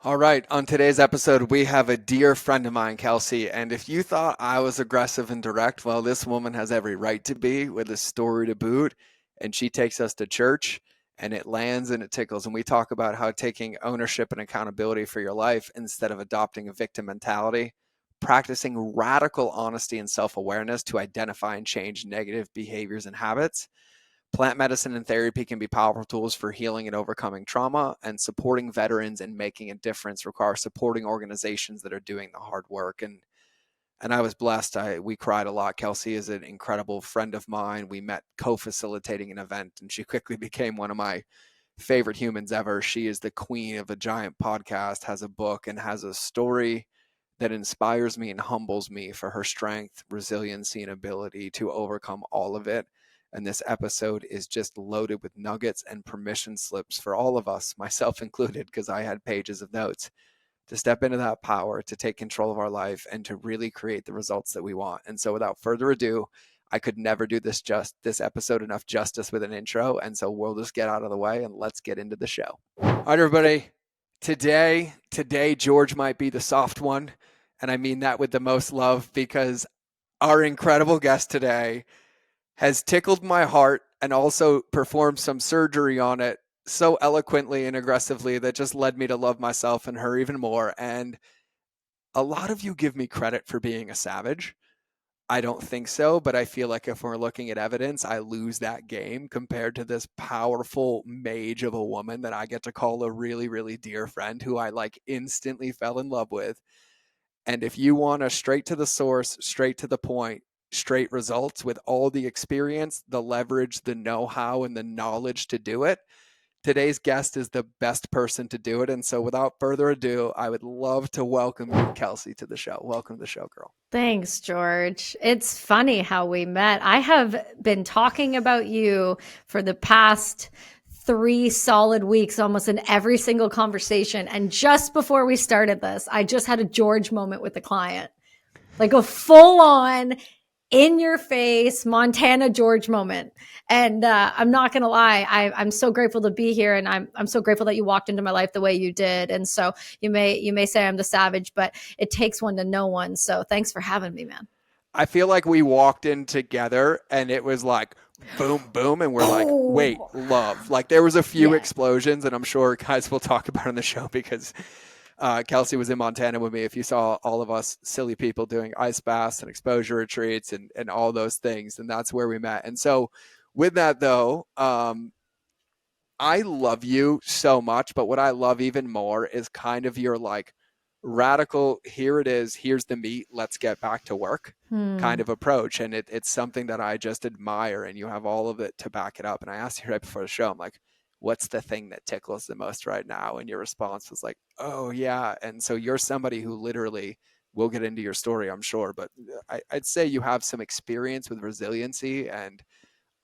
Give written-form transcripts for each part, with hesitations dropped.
All right, on today's episode, we have a dear friend of mine, Kelsie. And if you thought I was aggressive and direct, well, this woman has every right to be with a story to boot. And she takes us to church and it lands and it tickles. And we talk about how taking ownership and accountability for your life instead of adopting a victim mentality, practicing radical honesty and self awareness to identify and change negative behaviors and habits. Plant medicine and therapy can be powerful tools for healing and overcoming trauma, and supporting veterans and making a difference requires supporting organizations that are doing the hard work. And I was blessed. We cried a lot. Kelsie is an incredible friend of mine. We met co-facilitating an event, and she quickly became one of my favorite humans ever. She is the queen of a giant podcast, has a book, and has a story that inspires me and humbles me for her strength, resiliency, and ability to overcome all of it. And this episode is just loaded with nuggets and permission slips for all of us, myself included, because I had pages of notes to step into that power, to take control of our life, and to really create the results that we want. And so without further ado, I could never do this episode enough justice with an intro. And so we'll just get out of the way and let's get into the show. All right, everybody. Today, George might be the soft one. And I mean that with the most love because our incredible guest today has tickled my heart and also performed some surgery on it so eloquently and aggressively that just led me to love myself and her even more. And a lot of you give me credit for being a savage. I don't think so, but I feel like if we're looking at evidence, I lose that game compared to this powerful mage of a woman that I get to call a really, really dear friend who I like instantly fell in love with. And if you want a straight to the source, straight to the point, straight results with all the experience, the leverage, the know-how, and the knowledge to do it, today's guest is the best person to do it. And so without further ado, I would love to welcome you, Kelsie, to the show. Welcome to the show, girl. Thanks, George. It's funny how we met. I have been talking about you for the past 3 solid weeks, almost in every single conversation. And just before we started this, I just had a George moment with the client, like a full on in your face Montana George moment. And I'm not going to lie, I'm so grateful to be here. And I'm so grateful that you walked into my life the way you did. And so you may say I'm the savage, but it takes one to know one. So thanks for having me, man. I feel like we walked in together and it was like boom, boom. And we're like, wait, Oh, love. Like there was a few yeah. explosions and I'm sure guys will talk about on the show because Kelsie was in Montana with me. If you saw all of us silly people doing ice baths and exposure retreats and all those things, and that's where we met. And so with that though, I love you so much, but what I love even more is kind of your like radical, here it is, here's the meat, let's get back to work kind Hmm. of approach. And it's something that I just admire, and you have all of it to back it up. And I asked you right before the show, I'm like, what's the thing that tickles the most right now? And your response was like, oh, yeah. And so you're somebody who literally, we'll get into your story, I'm sure, but I'd say you have some experience with resiliency and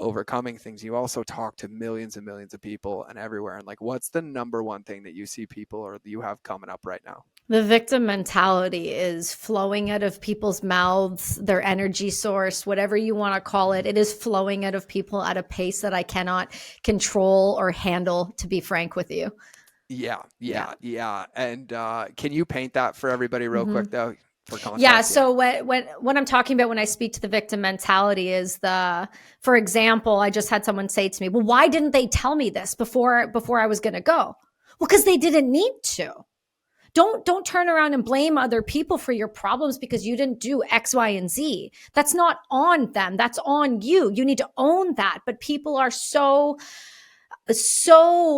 overcoming things. You also talk to millions and millions of people and everywhere. And like, what's the number one thing that you see people or that you have coming up right now? The victim mentality is flowing out of people's mouths, their energy source, whatever you want to call it. It is flowing out of people at a pace that I cannot control or handle, to be frank with you. Yeah, Yeah. yeah, yeah. And can you paint that for everybody real quick Mm-hmm. though, for Yeah. context? Yeah. So what I'm talking about when I speak to the victim mentality is for example, I just had someone say to me, "Well, why didn't they tell me this before I was going to go?" Well, because they didn't need to. Don't turn around and blame other people for your problems because you didn't do X, Y, and Z. That's not on them. That's on you. You need to own that. But people are so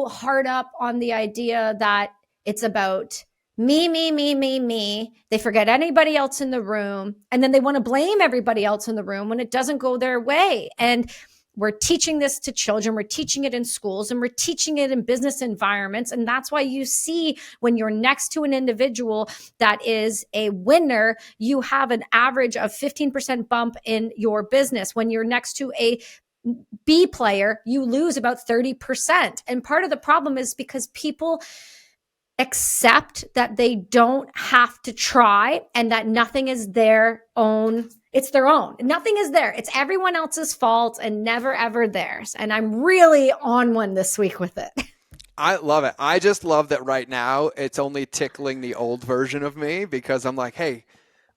hard up on the idea that it's about me, me, me, me, me. They forget anybody else in the room. And then they want to blame everybody else in the room when it doesn't go their way. And we're teaching this to children. We're teaching it in schools and we're teaching it in business environments. And that's why you see when you're next to an individual that is a winner, you have an average of 15% bump in your business. When you're next to a B player, you lose about 30%. And part of the problem is because people accept that they don't have to try and that nothing is their own. It's their own. Nothing is there. It's everyone else's fault and never ever theirs. And I'm really on one this week with it. I love it. I just love that right now it's only tickling the old version of me because I'm like, hey,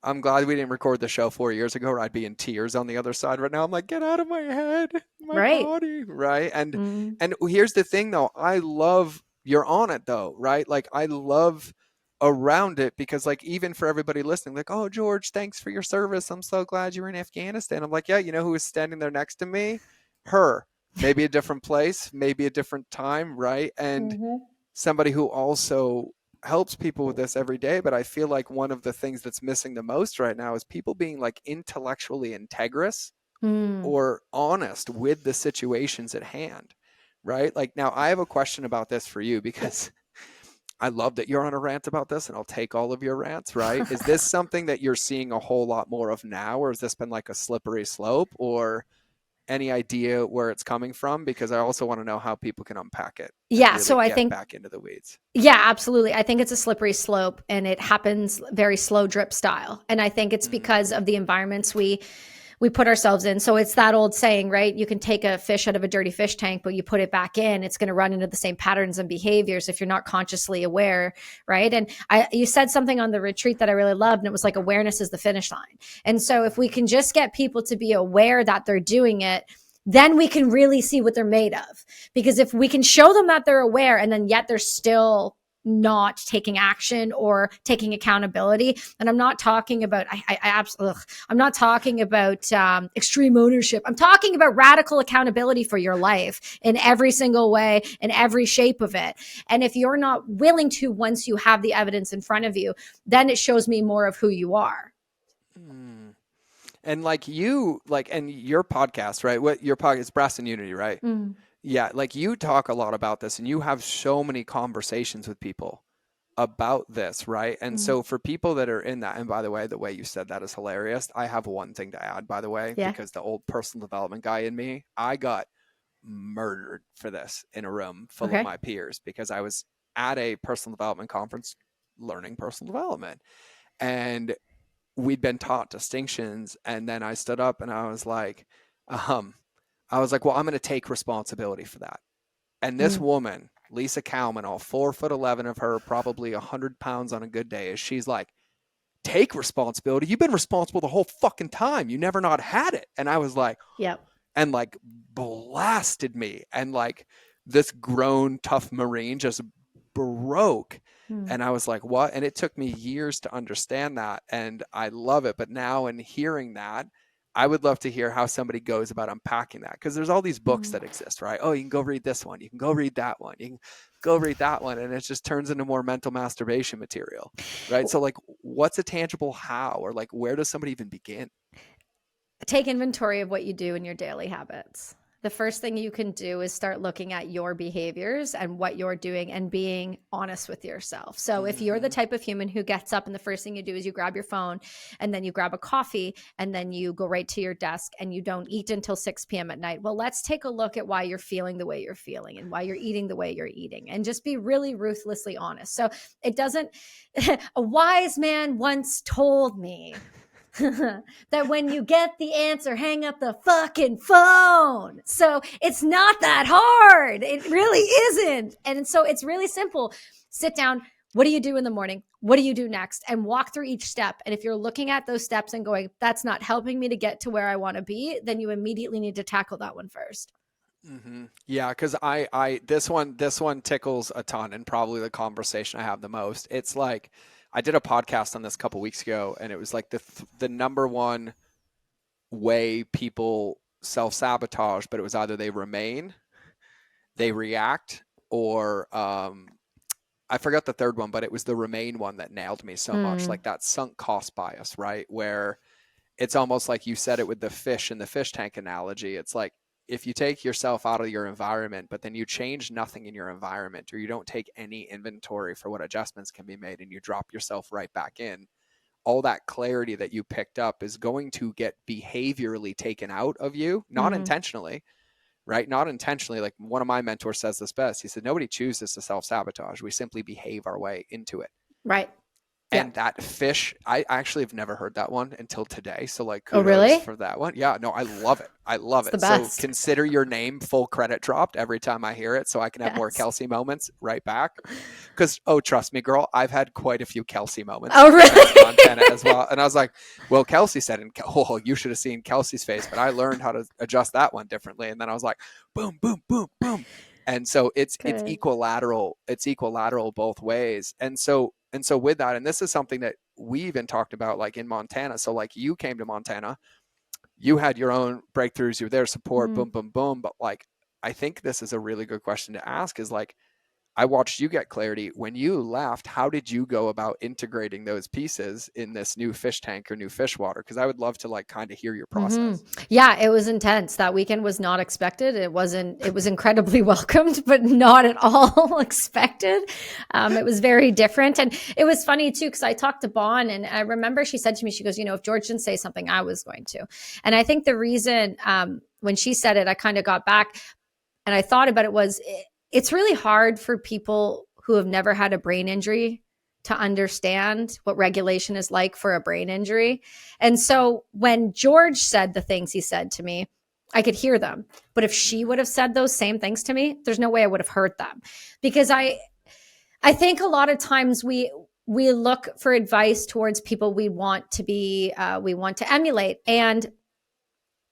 I'm glad we didn't record the show 4 years ago or I'd be in tears on the other side right now. I'm like, get out of my head, my Right. body, right? And Mm. and here's the thing though, I love you're on it though, right? Like I love around it because like even for everybody listening, like, oh George, thanks for your service. I'm so glad you were in Afghanistan. I'm like, yeah, you know who was standing there next to me? Her. Maybe a different place, maybe a different time, right? And Mm-hmm. somebody who also helps people with this every day. But I feel like one of the things that's missing the most right now is people being like intellectually integrous Mm. or honest with the situations at hand, right? Like, now I have a question about this for you because I love that you're on a rant about this and I'll take all of your rants, right? Is this something that you're seeing a whole lot more of now, or has this been like a slippery slope, or any idea where it's coming from? Because I also want to know how people can unpack it and Yeah. really So I get think, back into the weeds. yeah, absolutely. I think it's a slippery slope and it happens very slow drip style. And I think it's because Mm-hmm. of the environments we put ourselves in. So it's that old saying, right? You can take a fish out of a dirty fish tank, but you put it back in, it's going to run into the same patterns and behaviors if you're not consciously aware, right? And you said something on the retreat that I really loved, and it was like awareness is the finish line. And so if we can just get people to be aware that they're doing it, then we can really see what they're made of. Because if we can show them that they're aware and then yet they're still not taking action or taking accountability. And I'm not talking about, I absolutely, I'm not talking about extreme ownership. I'm talking about radical accountability for your life in every single way, in every shape of it. And if you're not willing to, once you have the evidence in front of you, then it shows me more of who you are. Mm. And like you, like, and your podcast, right? What your podcast is, Brass and Unity, right? Mm. Yeah, like you talk a lot about this and you have so many conversations with people about this, right? And Mm. so for people that are in that, and by the way you said that is hilarious. I have one thing to add, by the way, Yeah. because the old personal development guy in me, I got murdered for this in a room full of Okay. my peers because I was at a personal development conference learning personal development. And we'd been taught distinctions. And then I stood up and um, I was like, well, I'm going to take responsibility for that. And this Mm. woman, Lisa Cowman, all 4'11" of her, probably 100 pounds on a good day, is she's like, take responsibility. You've been responsible the whole fucking time. You never not had it. And I was like, Yep. and like blasted me. And like this grown, tough Marine just broke. Mm. And I was like, what? And it took me years to understand that. And I love it. But now, in hearing that, I would love to hear how somebody goes about unpacking that. Because there's all these books Mm. that exist, right? Oh, you can go read this one. You can go read that one. You can go read that one. And it just turns into more mental masturbation material, right? So, like, what's a tangible how? Or like, where does somebody even begin? Take inventory of what you do in your daily habits. The first thing you can do is start looking at your behaviors and what you're doing and being honest with yourself. So, if you're the Mm-hmm. type of human who gets up and the first thing you do is you grab your phone and then you grab a coffee and then you go right to your desk and you don't eat until 6 p.m. at night, well, let's take a look at why you're feeling the way you're feeling and why you're eating the way you're eating and just be really ruthlessly honest. So, it doesn't, a wise man once told me, that when you get the answer, hang up the fucking phone. So it's not that hard. It really isn't. And so it's really simple. Sit down. What do you do in the morning? What do you do next? And walk through each step. And if you're looking at those steps and going, that's not helping me to get to where I want to be, then you immediately need to tackle that one first. Mm-hmm. Yeah, because this one tickles a ton, and probably the conversation I have the most. It's like I did a podcast on this a couple weeks ago, and it was like the number one way people self-sabotage, but it was either they remain, they react, or I forgot the third one, but it was the remain one that nailed me so much, Mm. like that sunk cost bias, right? Where it's almost like you said it with the fish and the fish tank analogy. It's like if you take yourself out of your environment, but then you change nothing in your environment, or you don't take any inventory for what adjustments can be made, and you drop yourself right back in, all that clarity that you picked up is going to get behaviorally taken out of you, not Mm. intentionally, right? Not intentionally. Like one of my mentors says this best. He said, nobody chooses to self sabotage. We simply behave our way into it. Right. Yeah. And that fish, I actually have never heard that one until today. So like Oh, kudos really? for that one. Yeah, no, I love it. I love It's the it. So best. consider your name full credit dropped every time I hear it so I can have more Yes. Kelsie moments right back. Because, oh, trust me, girl, I've had quite a few Kelsie moments Oh, since really? Montana as well. And I was like, well, Kelsie said, oh, you should have seen Kelsey's face, but I learned how to adjust that one differently. And then I was like, boom, boom, boom, boom. And so it's Good. equilateral both ways. And so with that, and this is something that we even talked about like in Montana. So like you came to Montana, you had your own breakthroughs, you were there, support, Mm. boom, boom, boom. But like I think this is a really good question to ask is like, I watched you get clarity. When you left, how did you go about integrating those pieces in this new fish tank or new fish water? Because I would love to like kind of hear your process. Yeah, it was intense. That weekend was not expected. It was incredibly welcomed, but not at all expected. It was very different. And it was funny too, because I talked to Bon and I remember she said to me, she goes, if George didn't say something, I was going to. And I think the reason when she said it, I kind of got back and I thought about it was it's really hard for people who have never had a brain injury to understand what regulation is like for a brain injury. And so when George said the things he said to me, I could hear them. But if she would have said those same things to me, there's no way I would have heard them. Because I think a lot of times we look for advice towards people we want to emulate. And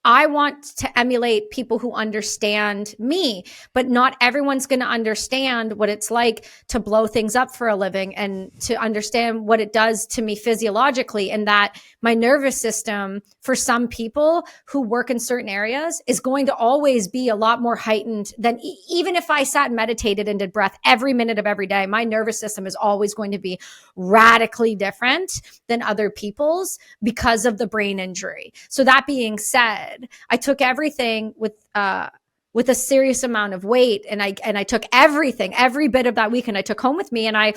I want to emulate people who understand me, but not everyone's going to understand what it's like to blow things up for a living and to understand what it does to me physiologically. And that my nervous system for some people who work in certain areas is going to always be a lot more heightened than even if I sat and meditated and did breath every minute of every day, my nervous system is always going to be radically different than other people's because of the brain injury. So that being said, I took everything with a serious amount of weight, and I took everything, every bit of that weekend I took home with me, and I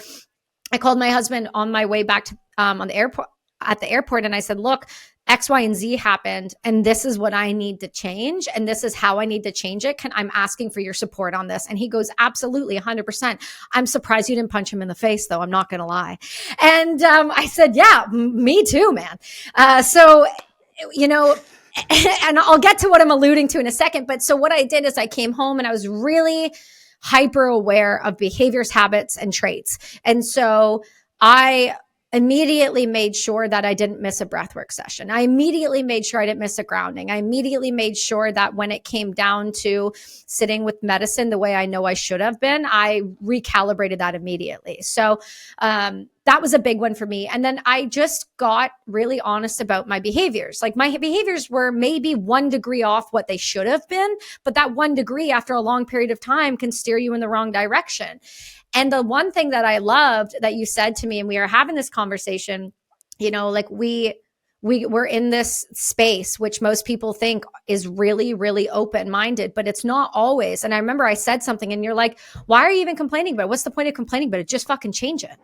called my husband on my way back to on the airport at the airport, and I said, look, X, Y, and Z happened, and this is what I need to change, and this is how I need to change it. I'm asking for your support on this. And he goes, absolutely, 100%. I'm surprised you didn't punch him in the face, though. I'm not going to lie. And I said, yeah, me too, man. So, and I'll get to what I'm alluding to in a second. But so what I did is I came home and I was really hyper aware of behaviors, habits, and traits. And so I immediately made sure that I didn't miss a breathwork session. I immediately made sure I didn't miss a grounding. I immediately made sure that when it came down to sitting with medicine the way I know I should have been, I recalibrated that immediately. So that was a big one for me. And then I just got really honest about my behaviors. Like my behaviors were maybe 1 degree off what they should have been, but that 1 degree after a long period of time can steer you in the wrong direction. And the one thing that I loved that you said to me, and we were having this conversation, like we're in this space, which most people think is really, really open-minded, but it's not always. And I remember I said something and you're like, why are you even complaining about it? What's the point of complaining about it? Just fucking change it.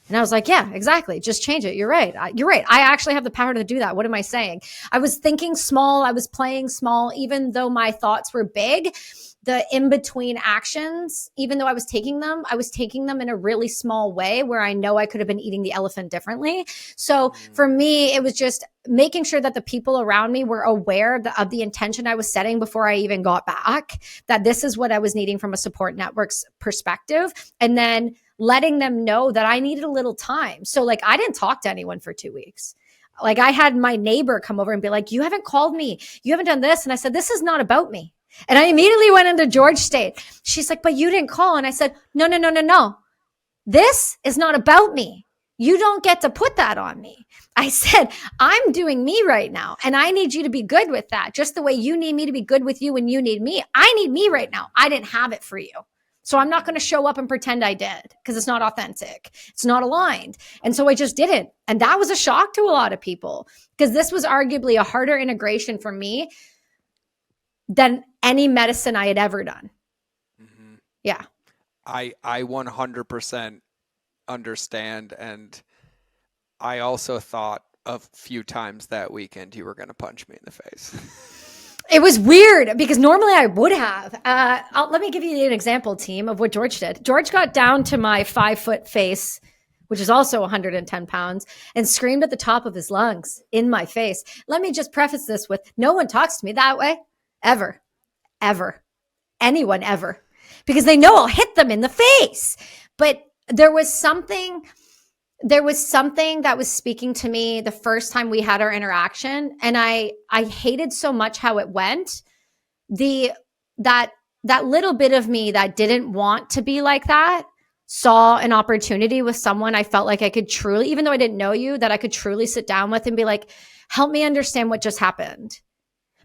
And I was like, yeah, exactly. Just change it. You're right. You're right. I actually have the power to do that. What am I saying? I was thinking small. I was playing small, even though my thoughts were big. The in-between actions, even though I was taking them in a really small way where I know I could have been eating the elephant differently. So for me, it was just making sure that the people around me were aware of the intention I was setting before I even got back, that this is what I was needing from a support network's perspective. And then letting them know that I needed a little time. So like I didn't talk to anyone for 2 weeks. Like I had my neighbor come over and be like, you haven't called me. You haven't done this. And I said, this is not about me. And I immediately went into George state. She's like, but you didn't call. And I said, no. This is not about me. You don't get to put that on me. I said, I'm doing me right now. And I need you to be good with that. Just the way you need me to be good with you when you need me. I need me right now. I didn't have it for you. So I'm not going to show up and pretend I did because it's not authentic. It's not aligned. And so I just didn't. And that was a shock to a lot of people because this was arguably a harder integration for me than any medicine I had ever done. Mm-hmm. Yeah. I 100% understand. And I also thought a few times that weekend you were going to punch me in the face. It was weird because normally I would have. Let me give you an example, team, of what George did. George got down to my 5-foot face which is also 110 pounds, and screamed at the top of his lungs in my face. Let me just preface this with no one talks to me that way ever, ever, anyone ever, because they know I'll hit them in the face. But there was something that was speaking to me the first time we had our interaction, and I hated so much how it went. The that little bit of me that didn't want to be like that saw an opportunity with someone I felt like I could truly, even though I didn't know you, that I could truly sit down with and be like, help me understand what just happened.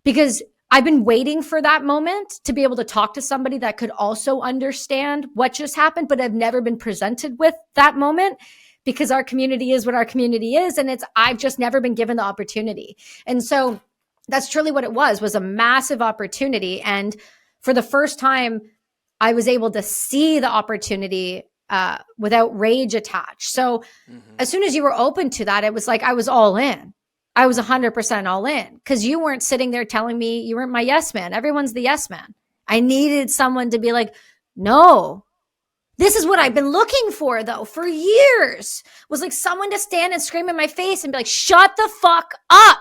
Because I've been waiting for that moment to be able to talk to somebody that could also understand what just happened, but I've never been presented with that moment because our community is what our community is. And I've just never been given the opportunity. And so that's truly what it was a massive opportunity. And for the first time, I was able to see the opportunity without rage attached. So as soon as you were open to that, it was like I was all in. I was 100% all in because you weren't sitting there telling me, you weren't my yes man. Everyone's the yes man. I needed someone to be like, no, this is what I've been looking for though for years, was like someone to stand and scream in my face and be like, shut the fuck up.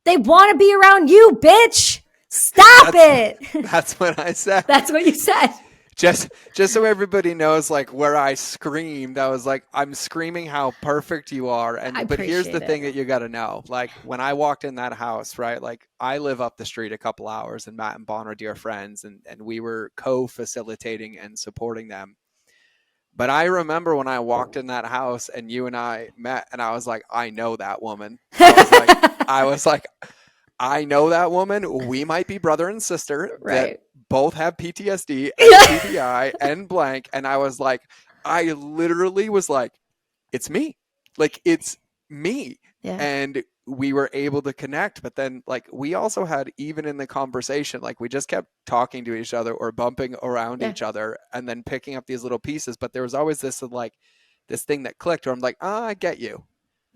They want to be around you, bitch. Stop it. That's what I said. That's what you said. Just so everybody knows, like, where I screamed, I was like, I'm screaming how perfect you are. But here's the thing that you got to know. Like, when I walked in that house, right, like, I live up the street a couple hours, and Matt and Bon are dear friends, and we were co-facilitating and supporting them. But I remember when I walked in that house and you and I met, and I was like, I know that woman. I was like, I know that woman. We might be brother and sister. Right. That both have PTSD and TBI and blank. And I was like, I literally was like, it's me. Like, it's me. Yeah. And we were able to connect. But then, like, we also had, even in the conversation, like, we just kept talking to each other or bumping around each other and then picking up these little pieces. But there was always this, like, this thing that clicked where I'm like, I get you.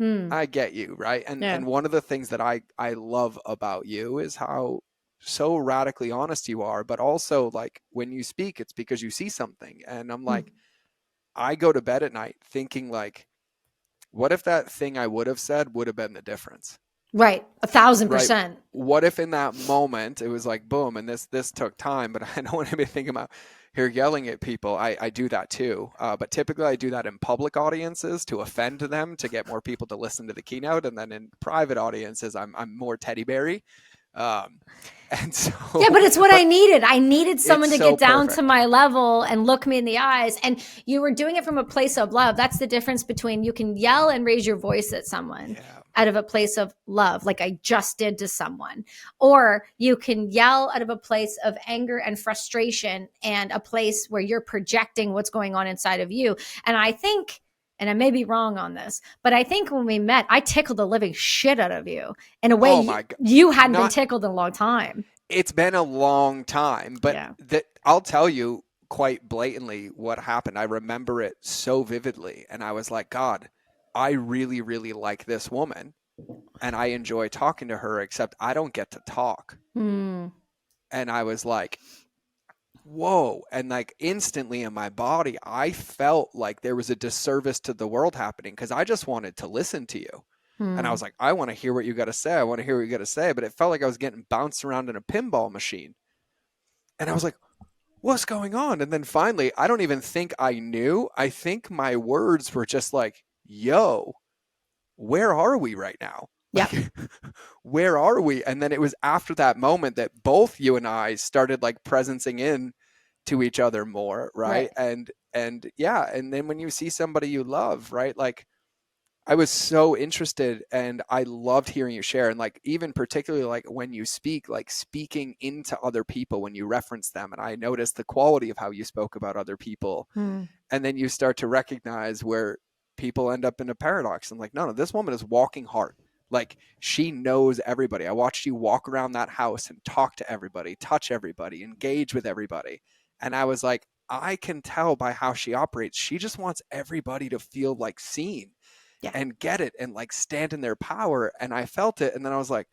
I get you, right? And one of the things that I love about you is how so radically honest you are, but also, like, when you speak, it's because you see something. And I'm like, I go to bed at night thinking, like, what if that thing I would have said would have been the difference? Right. 1,000%. Right? What if in that moment it was like, boom, and this took time, but I don't want to be thinking about here yelling at people. I do that too. But typically I do that in public audiences to offend them, to get more people to listen to the keynote. And then in private audiences, I'm more teddy berry. And so, yeah, but it's what I needed. I needed someone to get down perfect to my level and look me in the eyes. And you were doing it from a place of love. That's the difference between you can yell and raise your voice at someone out of a place of love, like I just did to someone, or you can yell out of a place of anger and frustration and a place where you're projecting what's going on inside of you. And I think, and I may be wrong on this, but I think when we met, I tickled the living shit out of you in a way you hadn't been tickled in a long time. It's been a long time, but I'll tell you quite blatantly what happened. I remember it so vividly, and I was like, God, I really, really like this woman, and I enjoy talking to her, except I don't get to talk. And I was like, whoa. And like instantly in my body, I felt like there was a disservice to the world happening because I just wanted to listen to you. And I was like, I want to hear what you got to say. I want to hear what you got to say. But it felt like I was getting bounced around in a pinball machine. And I was like, what's going on? And then finally, I don't even think I knew. I think my words were just like, yo, where are we right now? Yeah. Like, where are we? And then it was after that moment that both you and I started like presencing in to each other more. Right. And yeah. And then when you see somebody you love, right, like, I was so interested and I loved hearing you share. And like, even particularly like when you speak, like speaking into other people, when you reference them. And I noticed the quality of how you spoke about other people. And then you start to recognize where people end up in a paradox and like, no, this woman is walking hard. Like, she knows everybody. I watched you walk around that house and talk to everybody, touch everybody, engage with everybody. And I was like, I can tell by how she operates. She just wants everybody to feel like seen. And get it and like stand in their power. And I felt it. And then I was like,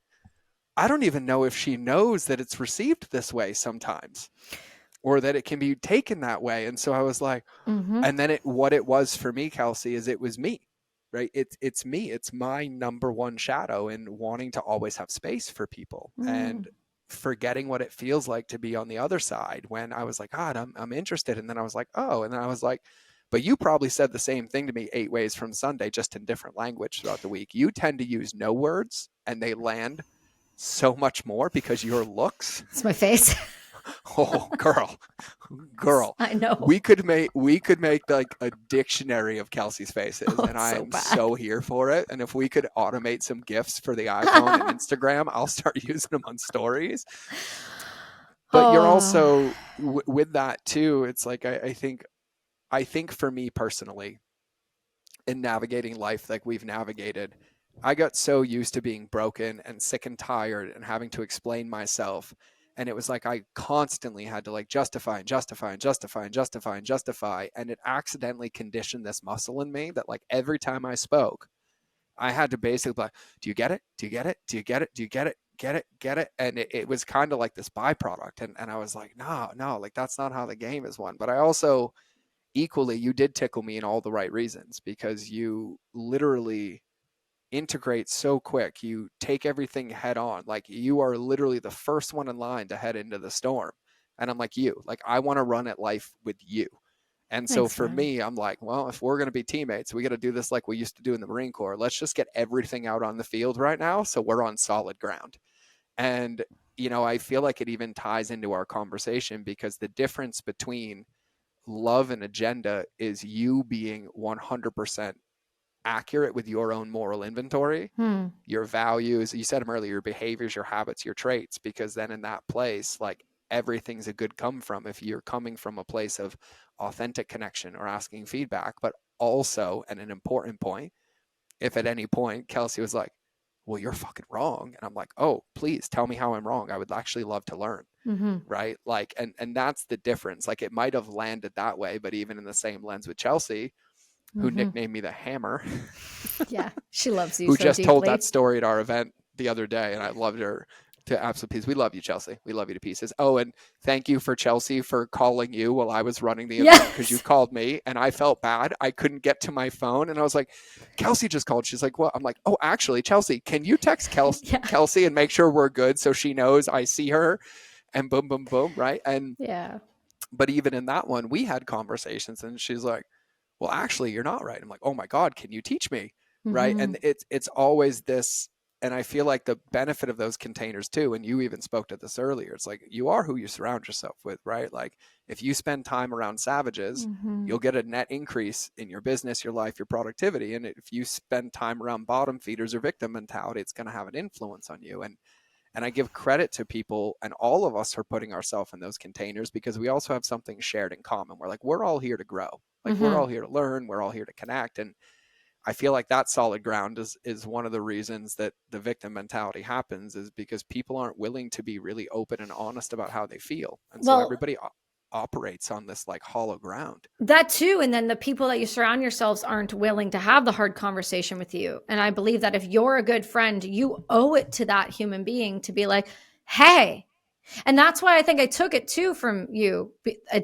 I don't even know if she knows that it's received this way sometimes. or that it can be taken that way. And so I was like, Mm-hmm. and then what it was for me, Kelsie, is it was me, right? It's me. It's my number one shadow in wanting to always have space for people Mm. and forgetting what it feels like to be on the other side when I was like, God, I'm interested. And then I was like, oh, and then I was like, but you probably said the same thing to me 8 ways from Sunday, just in different language throughout the week. You tend to use no words and they land so much more because your looks. It's my face. Oh, girl, I know. we could make like a dictionary of Kelsey's faces, Oh, and it's I so am bad. so here for it. And if we could automate some gifs for the iPhone and Instagram, I'll start using them on stories. But you're Oh. also with that too. It's like I think for me personally, in navigating life like we've navigated, I got so used to being broken and sick and tired and having to explain myself. And it was like I constantly had to like justify and justify and justify and justify and justify. And it accidentally conditioned this muscle in me that like every time I spoke, I had to basically be like, do you get it? Do you get it? Do you get it? Do you get it? Get it? Get it? And it was kind of like this byproduct. And I was like, no, like that's not how the game is won. But I also equally, you did tickle me in all the right reasons because you literally integrate so quick. You take everything head on. Like you are literally the first one in line to head into the storm. And I'm like, like, I want to run at life with you. And so Thanks, for man. me, I'm like, well, if we're going to be teammates, we got to do this like we used to do in the Marine Corps. Let's just get everything out on the field right now. So we're on solid ground. And, I feel like it even ties into our conversation because the difference between love and agenda is you being 100% accurate with your own moral inventory, Hmm. your values, you said them earlier, your behaviors, your habits, your traits, because then in that place, like everything's a good come from if you're coming from a place of authentic connection or asking feedback. But also, and an important point, if at any point Kelsie was like, well, you're fucking wrong. And I'm like, oh, please tell me how I'm wrong. I would actually love to learn. Mm-hmm. Right. Like, and that's the difference. Like it might have landed that way, but even in the same lens with Chelsea, who Mm-hmm. nicknamed me the Hammer, Yeah. She loves you who so just told that deeply. story at our event the other day, and I loved her to absolute pieces. We love you, Chelsea. We love you to pieces. Oh, and thank you for Chelsea for calling you while I was running the event because you Yes. called me and I felt bad. I couldn't get to my phone, and I was like, Kelsie just called. She's like, what? I'm like, oh, actually, Chelsea, can you text Yeah. Kelsie and make sure we're good so she knows I see her? And boom, boom, boom, right? And Yeah. but even in that one, we had conversations, and she's like, well, actually, you're not right. I'm like, oh my God, can you teach me? Right. Mm-hmm. And it's always this. And I feel like the benefit of those containers too, and you even spoke to this earlier, it's like you are who you surround yourself with, right? Like if you spend time around savages, Mm-hmm. you'll get a net increase in your business, your life, your productivity. And if you spend time around bottom feeders or victim mentality, it's going to have an influence on you. And I give credit to people, and all of us are putting ourselves in those containers because we also have something shared in common. We're like, we're all here to grow. Like we're Mm-hmm. all here to learn. We're all here to connect. And I feel like that solid ground is one of the reasons that the victim mentality happens is because people aren't willing to be really open and honest about how they feel. And so Well, everybody operates on this like hollow ground. that too. And then the people that you surround yourselves aren't willing to have the hard conversation with you. And I believe that if you're a good friend, you owe it to that human being to be like, hey. And that's why I think I took it too from you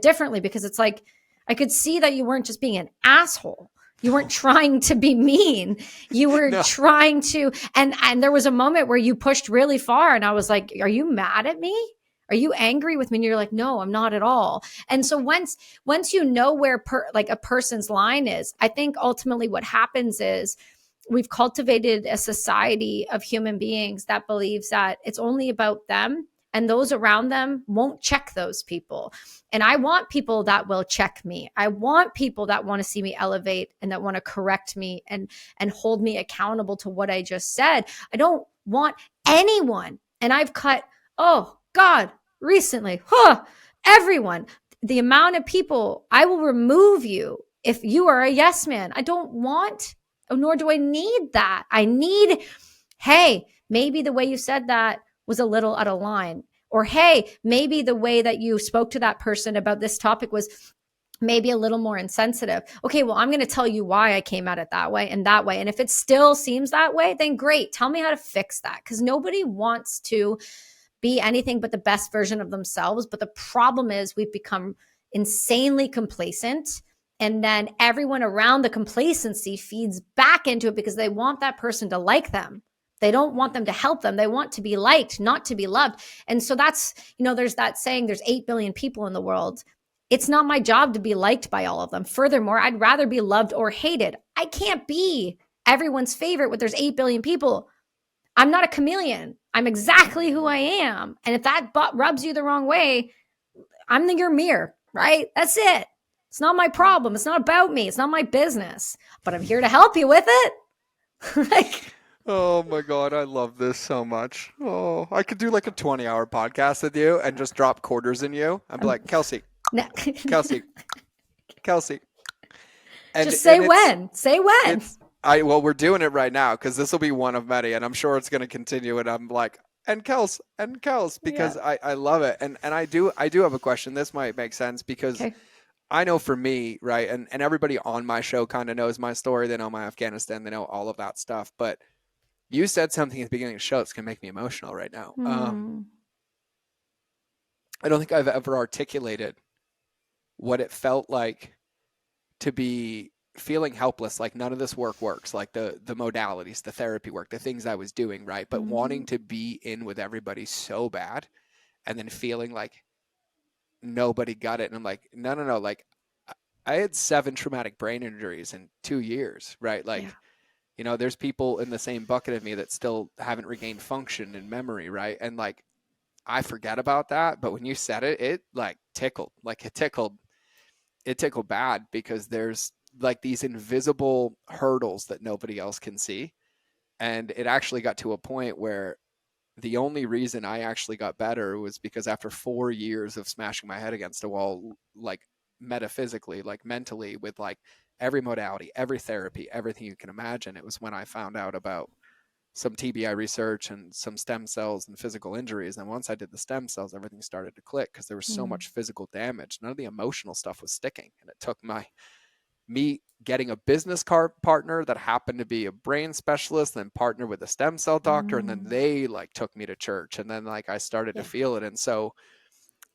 differently, because it's like I could see that you weren't just being an asshole. You weren't trying to be mean. You were No, trying to, and there was a moment where you pushed really far, and I was like, "Are you mad at me? Are you angry with me?" And you're like, "No, I'm not at all." And so once you know where like a person's line is, I think ultimately what happens is we've cultivated a society of human beings that believes that it's only about them and those around them won't check those people. And I want people that will check me. I want people that want to see me elevate and that want to correct me and hold me accountable to what I just said. I don't want anyone. And I've cut, oh God, recently, everyone, the amount of people I will remove you if you are a yes man. I don't want, nor do I need that. I need, hey, maybe the way you said that was a little out of line. Or, hey, maybe the way that you spoke to that person about this topic was maybe a little more insensitive. Okay, well, I'm going to tell you why I came at it that way and that way. And if it still seems that way, then great. Tell me how to fix that. Because nobody wants to be anything but the best version of themselves. But the problem is we've become insanely complacent. And then everyone around the complacency feeds back into it because they want that person to like them. They don't want them to help them. They want to be liked, not to be loved. And so that's, there's that saying, there's 8 billion people in the world. It's not my job to be liked by all of them. Furthermore, I'd rather be loved or hated. I can't be everyone's favorite when there's 8 billion people. I'm not a chameleon. I'm exactly who I am. And if that rubs you the wrong way, I'm your mirror, right? That's it. It's not my problem. It's not about me. It's not my business. But I'm here to help you with it. Like, oh my God, I love this so much. Oh, I could do like a 20-hour podcast with you and just drop quarters in you. I'd be like, Kelsie, Kelsie, Kelsie. And, just say when. Say when. Well, we're doing it right now because this will be one of many, and I'm sure it's going to continue. And I'm like, and Kels, because I love it. And I do have a question. This might make sense because I know for me, right, and everybody on my show kind of knows my story. They know my Afghanistan. They know all of that stuff. But you said something at the beginning of the show that's going to make me emotional right now. I don't think I've ever articulated what it felt like to be feeling helpless, like none of this work works, like the modalities, the therapy work, the things I was doing, right? But wanting to be in with everybody so bad and then feeling like nobody got it. And I'm like, no. Like I had 7 traumatic brain injuries in 2 years, right? Like, there's people in the same bucket of me that still haven't regained function and memory, right? And like, I forget about that. But when you said it, it like tickled, like it tickled bad because there's like these invisible hurdles that nobody else can see. And it actually got to a point where the only reason I actually got better was because after 4 years of smashing my head against a wall, like metaphysically, like mentally, with like every modality, every therapy, everything you can imagine, it was when I found out about some TBI research and some stem cells and physical injuries. And once I did the stem cells, everything started to click because there was so much physical damage. None of the emotional stuff was sticking. And it took me getting a business partner that happened to be a brain specialist, then partner with a stem cell doctor. And then they like took me to church. And then like I started to feel it. And so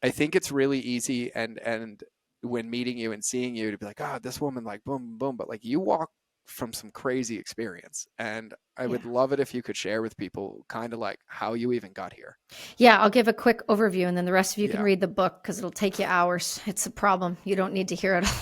I think it's really easy. And when meeting you and seeing you to be like, oh, this woman, like boom, boom. But like you walk from some crazy experience. And I would love it if you could share with people kind of like how you even got here. Yeah, I'll give a quick overview and then the rest of you can read the book because it'll take you hours. It's a problem. You don't need to hear it all.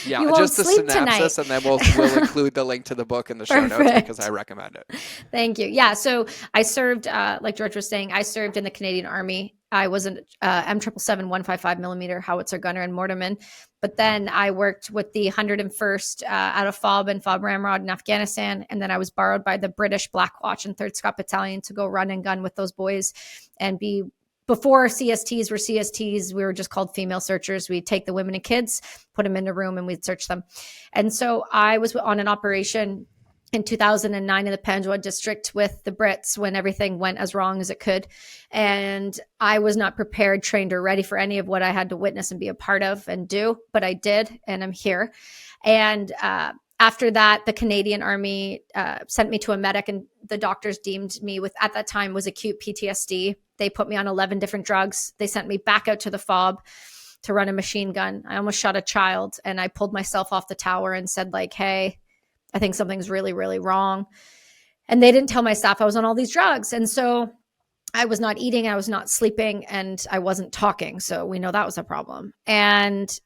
Yeah, just a synopsis tonight. And then we'll include the link to the book in the show notes because I recommend it. Thank you. Yeah, so I served, like George was saying, I served in the Canadian Army. I was an M777 155 millimeter howitzer gunner in Mortarman. But then I worked with the 101st out of FOB and FOB Ramrod in Afghanistan. And then I was borrowed by the British Black Watch and 3rd Scott Battalion to go run and gun with those boys and be... Before CSTs were CSTs, we were just called female searchers. We'd take the women and kids, put them in a room, and we'd search them. And so I was on an operation in 2009 in the Panjwad district with the Brits when everything went as wrong as it could. And I was not prepared, trained, or ready for any of what I had to witness and be a part of and do, but I did, and I'm here. And after that, the Canadian Army sent me to a medic, and the doctors deemed me with, at that time, was acute PTSD. They put me on 11 different drugs. They sent me back out to the FOB to run a machine gun. I almost shot a child, and I pulled myself off the tower and said like, hey, I think something's really, really wrong. And they didn't tell my staff I was on all these drugs. And so I was not eating, I was not sleeping, and I wasn't talking. So we know that was a problem. And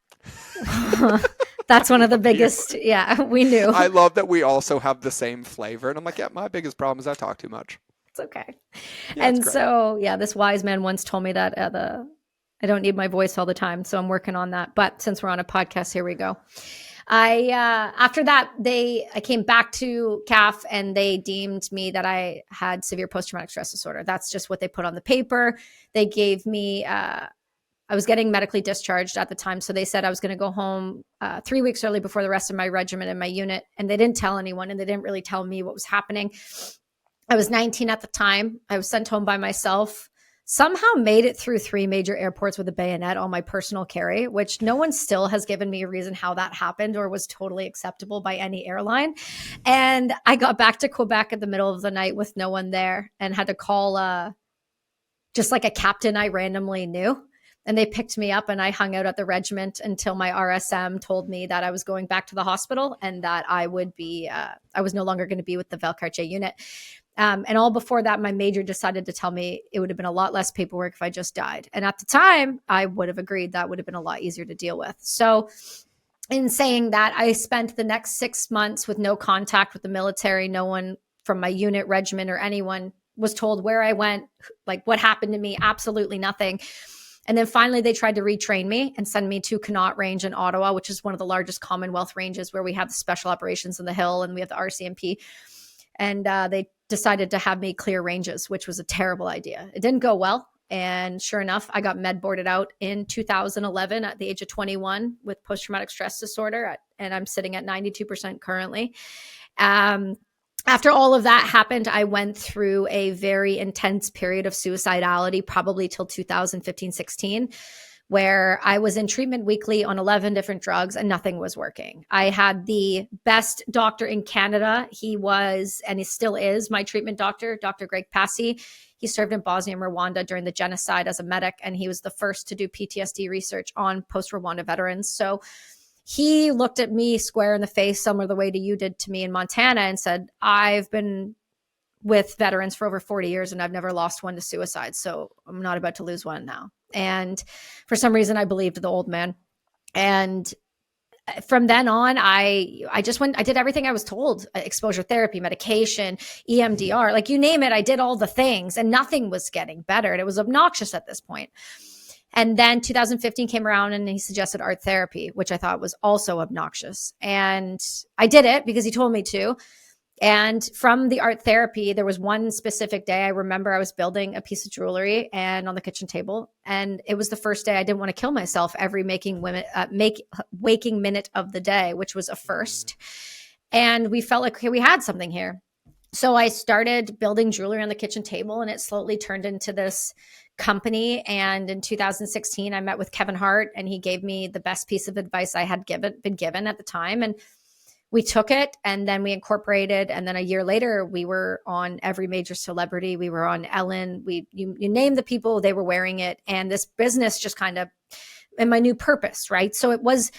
that's one of the biggest. Yeah, we knew. I love that we also have the same flavor. And I'm like, yeah, my biggest problem is I talk too much. It's okay. Yeah, and so, this wise man once told me that I don't need my voice all the time. So I'm working on that. But since we're on a podcast, here we go. After that, I came back to CAF and they deemed me that I had severe post-traumatic stress disorder. That's just what they put on the paper. They gave me, I was getting medically discharged at the time. So they said I was going to go home 3 weeks early before the rest of my regiment and my unit. And they didn't tell anyone, and they didn't really tell me what was happening. I was 19 at the time. I was sent home by myself. Somehow made it through 3 major airports with a bayonet on my personal carry, which no one still has given me a reason how that happened or was totally acceptable by any airline. And I got back to Quebec in the middle of the night with no one there and had to call just like a captain I randomly knew. And they picked me up and I hung out at the regiment until my RSM told me that I was going back to the hospital and that I was no longer going to be with the Valcartier unit. And all before that, my major decided to tell me it would have been a lot less paperwork if I just died. And at the time, I would have agreed that would have been a lot easier to deal with. So in saying that, I spent the next 6 months with no contact with the military. No one from my unit, regiment, or anyone was told where I went, like what happened to me, absolutely nothing. And then finally, they tried to retrain me and send me to Connaught Range in Ottawa, which is one of the largest Commonwealth ranges where we have the special operations in the Hill and we have the RCMP. And they decided to have me clear ranges, which was a terrible idea. It didn't go well. And sure enough, I got med boarded out in 2011 at the age of 21 with post-traumatic stress disorder. And I'm sitting at 92% currently. After all of that happened, I went through a very intense period of suicidality, probably till 2015, 16, where I was in treatment weekly on 11 different drugs and nothing was working. I had the best doctor in Canada. He was, and he still is, my treatment doctor, Dr. Greg Passy. He served in Bosnia and Rwanda during the genocide as a medic, and he was the first to do PTSD research on post-Rwanda veterans. So he looked at me square in the face, similar the way to you did to me in Montana, and said, I've been with veterans for over 40 years and I've never lost one to suicide. So I'm not about to lose one now. And for some reason, I believed the old man. And from then on, I did everything I was told: exposure therapy, medication, EMDR, like you name it. I did all the things and nothing was getting better. And it was obnoxious at this point. And then 2015 came around and he suggested art therapy, which I thought was also obnoxious. And I did it because he told me to. And from the art therapy, there was one specific day I remember I was building a piece of jewelry and on the kitchen table. And it was the first day I didn't want to kill myself every waking minute of the day, which was a first. And we felt like, okay, we had something here. So I started building jewelry on the kitchen table and it slowly turned into this company. And in 2016, I met with Kevin Hart and he gave me the best piece of advice I had been given at the time. And we took it and then we incorporated. And then a year later, we were on every major celebrity. We were on Ellen. You name the people, they were wearing it. And this business just kind of, and my new purpose, right? So it was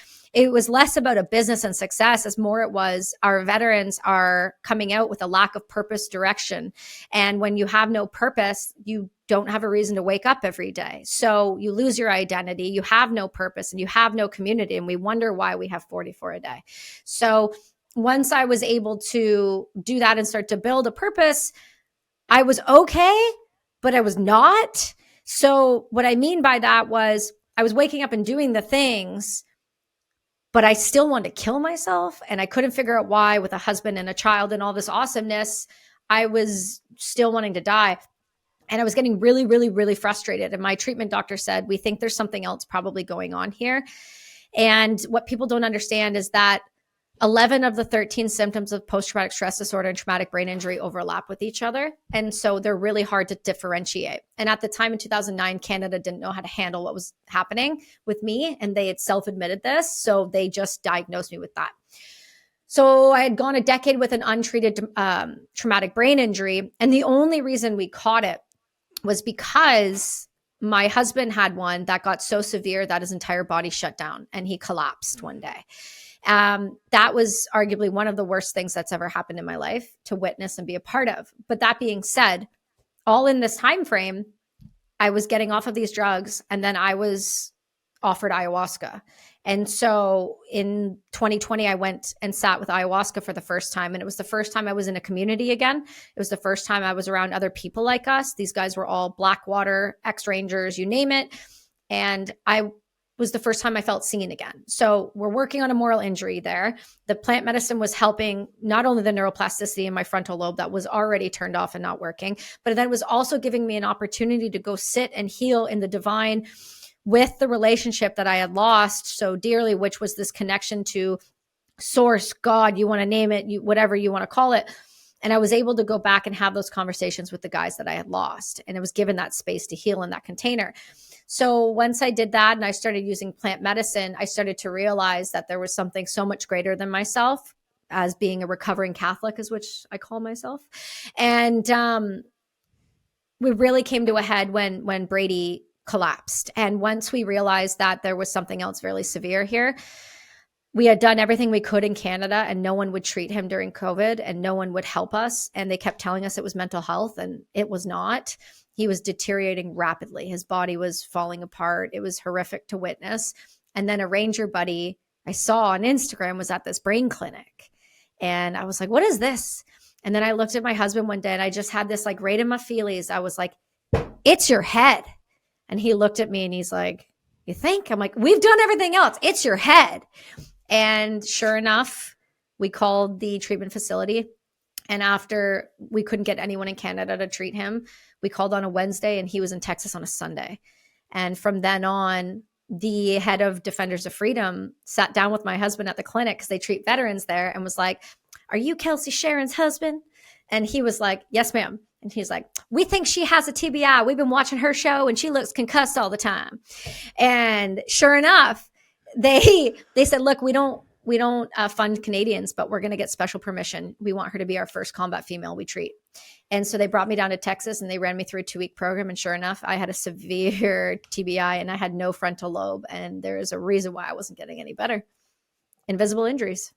less about a business and success as more it was our veterans are coming out with a lack of purpose, direction. And when you have no purpose, you don't have a reason to wake up every day. So you lose your identity, you have no purpose and you have no community. And we wonder why we have 44 a day. So once I was able to do that and start to build a purpose, I was okay, but I was not. So what I mean by that was I was waking up and doing the things, but I still wanted to kill myself. And I couldn't figure out why, with a husband and a child and all this awesomeness, I was still wanting to die. And I was getting really, really, really frustrated. And my treatment doctor said, we think there's something else probably going on here. And what people don't understand is that 11 of the 13 symptoms of post-traumatic stress disorder and traumatic brain injury overlap with each other. And so they're really hard to differentiate. And at the time in 2009, Canada didn't know how to handle what was happening with me. And they had self-admitted this. So they just diagnosed me with that. So I had gone a decade with an untreated traumatic brain injury. And the only reason we caught it was because my husband had one that got so severe that his entire body shut down and he collapsed one day. That was arguably one of the worst things that's ever happened in my life to witness and be a part of. But that being said, all in this time frame, I was getting off of these drugs and then I was offered ayahuasca. And so in 2020, I went and sat with ayahuasca for the first time. And it was the first time I was in a community again. It was the first time I was around other people like us. These guys were all Blackwater, ex-Rangers, you name it. And I was the first time I felt seen again. So we're working on a moral injury there. The plant medicine was helping not only the neuroplasticity in my frontal lobe that was already turned off and not working, but then it was also giving me an opportunity to go sit and heal in the divine with the relationship that I had lost so dearly, which was this connection to source, God, you want to name it, whatever you want to call it. And I was able to go back and have those conversations with the guys that I had lost. And it was given that space to heal in that container. So once I did that and I started using plant medicine, I started to realize that there was something so much greater than myself, as being a recovering Catholic, is which I call myself. And we really came to a head when Brady collapsed. And once we realized that there was something else really severe here, we had done everything we could in Canada and no one would treat him during COVID and no one would help us. And they kept telling us it was mental health and it was not. He was deteriorating rapidly. His body was falling apart. It was horrific to witness. And then a ranger buddy I saw on Instagram was at this brain clinic. And I was like, what is this? And then I looked at my husband one day and I just had this like right in my feelies. I was like, it's your head. And he looked at me and he's like, you think? I'm like, we've done everything else. It's your head. And sure enough, we called the treatment facility. And after we couldn't get anyone in Canada to treat him, we called on a Wednesday and he was in Texas on a Sunday. And from then on, the head of Defenders of Freedom sat down with my husband at the clinic because they treat veterans there and was like, are you Kelsie Sheren's husband? And he was like, yes, ma'am. And he's like, we think she has a TBI. We've been watching her show and she looks concussed all the time. And sure enough, they said, look, we don't fund Canadians, but we're going to get special permission. We want her to be our first combat female we treat. And so they brought me down to Texas and they ran me through a 2-week program. And sure enough, I had a severe TBI and I had no frontal lobe. And there is a reason why I wasn't getting any better. Invisible injuries.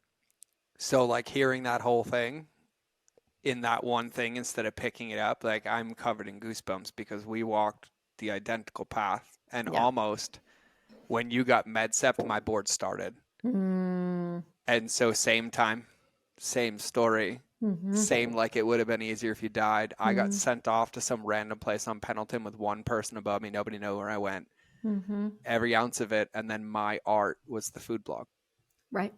So like hearing that whole thing in that one thing instead of picking it up, like I'm covered in goosebumps because we walked the identical path and almost when you got MedSept, my board started. And so same time, same story, same like it would have been easier if you died. I got sent off to some random place on Pendleton with one person above me. Nobody knew where I went. Every ounce of it. And then my art was the food blog. Right.